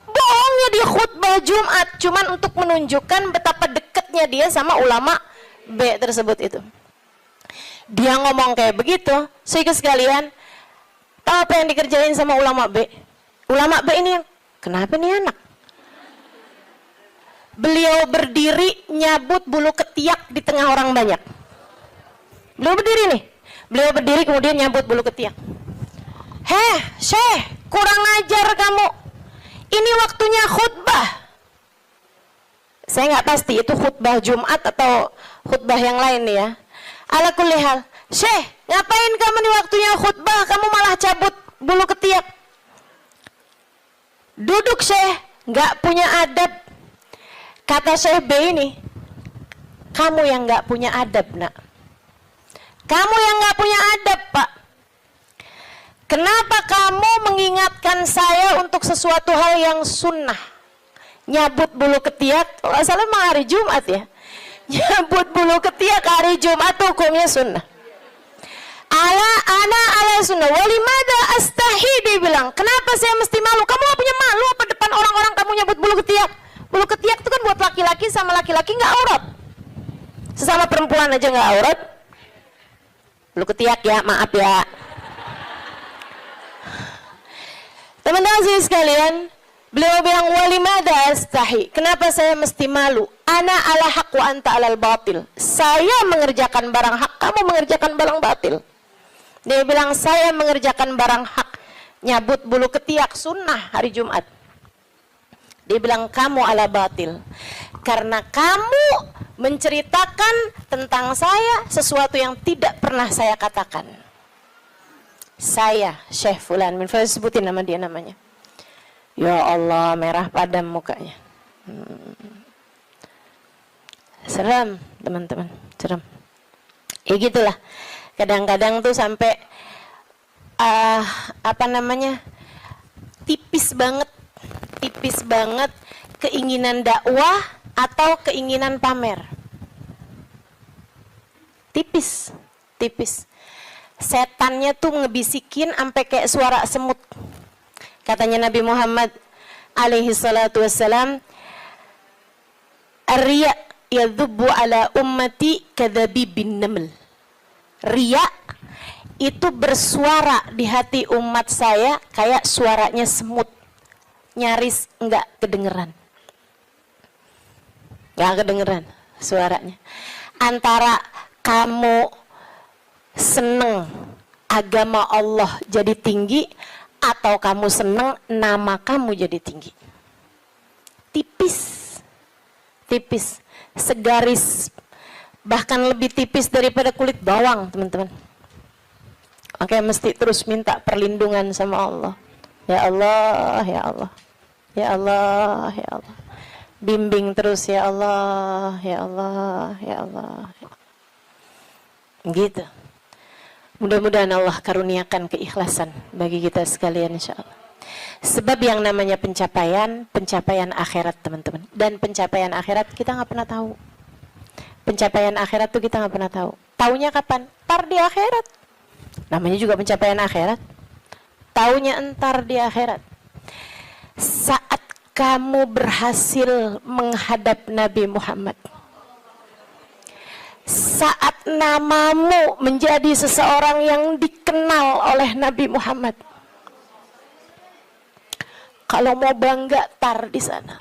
S1: Bohongnya di khutbah Jumat cuman untuk menunjukkan betapa dekatnya dia sama ulama B tersebut itu. Dia ngomong kayak begitu, sehingga sekalian, tahu apa yang dikerjain sama ulama B? Ulama B ini yang, kenapa nih anak? Beliau berdiri nyabut bulu ketiak di tengah orang banyak. Beliau berdiri nih, beliau berdiri kemudian nyabut bulu ketiak. Heh, syekh, kurang ajar kamu. Ini waktunya khutbah. Saya nggak pasti itu khutbah Jumat atau khutbah yang lain nih ya. Ala kulli hal, syekh, ngapain kamu di waktunya khutbah, kamu malah cabut bulu ketiak? Duduk syekh, nggak punya adab. Kata syekh B ini, kamu yang nggak punya adab nak. Kamu yang nggak punya adab pak. Kenapa kamu mengingatkan saya untuk sesuatu hal yang sunnah? Nyabut bulu ketiak, kalau salah memang hari Jumat ya. Nyabut bulu ketiak hari Jumat hukumnya sunnah. Ala sunnah. Walimada astahi, dia bilang, kenapa saya mesti malu? Kamu gak punya malu apa depan orang-orang kamu nyabut bulu ketiak? Bulu ketiak itu kan buat laki-laki, sama laki-laki nggak aurat. Sesama perempuan aja nggak aurat. Bulu ketiak ya, maaf ya. Teman-teman sekalian, Beliau bilang, walimada astahi, kenapa saya mesti malu? Ana ala haq wa anta alal batil. Saya mengerjakan barang hak, kamu mengerjakan barang batil. Dia bilang, saya mengerjakan barang hak, nyabut bulu ketiak sunnah hari Jumat. Dia bilang, kamu ala batil, karena kamu menceritakan tentang saya sesuatu yang tidak pernah saya katakan. Saya Syekh Fulan min Fulan, sebutin nama dia namanya. Ya Allah, merah padam mukanya. Seram, teman-teman, seram. Ya gitulah. Kadang-kadang tuh sampai tipis banget keinginan dakwah atau keinginan pamer. Tipis. Setannya tuh ngebisikin sampai kayak suara semut. Katanya Nabi Muhammad alaihi salatu wassalam, "Ar-riya yadhubbu ala ummati kadhabibin naml." Riya itu bersuara di hati umat saya kayak suaranya semut. Nyaris enggak kedengeran. Enggak kedengeran suaranya. Antara kamu seneng agama Allah jadi tinggi atau kamu seneng nama kamu jadi tinggi. Tipis, segaris, bahkan lebih tipis daripada kulit bawang, teman-teman. Oke, mesti terus minta perlindungan sama Allah. Ya Allah, ya Allah, ya Allah, ya Allah. Bimbing terus ya Allah, ya Allah, ya Allah. Gitu. Mudah-mudahan Allah karuniakan keikhlasan bagi kita sekalian, insyaallah. Sebab yang namanya pencapaian akhirat, teman-teman. Dan pencapaian akhirat kita nggak pernah tahu. Pencapaian akhirat tuh kita nggak pernah tahu. Taunya kapan? Entar di akhirat. Namanya juga pencapaian akhirat. Taunya entar di akhirat. Saat kamu berhasil menghadap Nabi Muhammad. Saat namamu menjadi seseorang yang dikenal oleh Nabi Muhammad. Kalau mau bangga, tar di sana.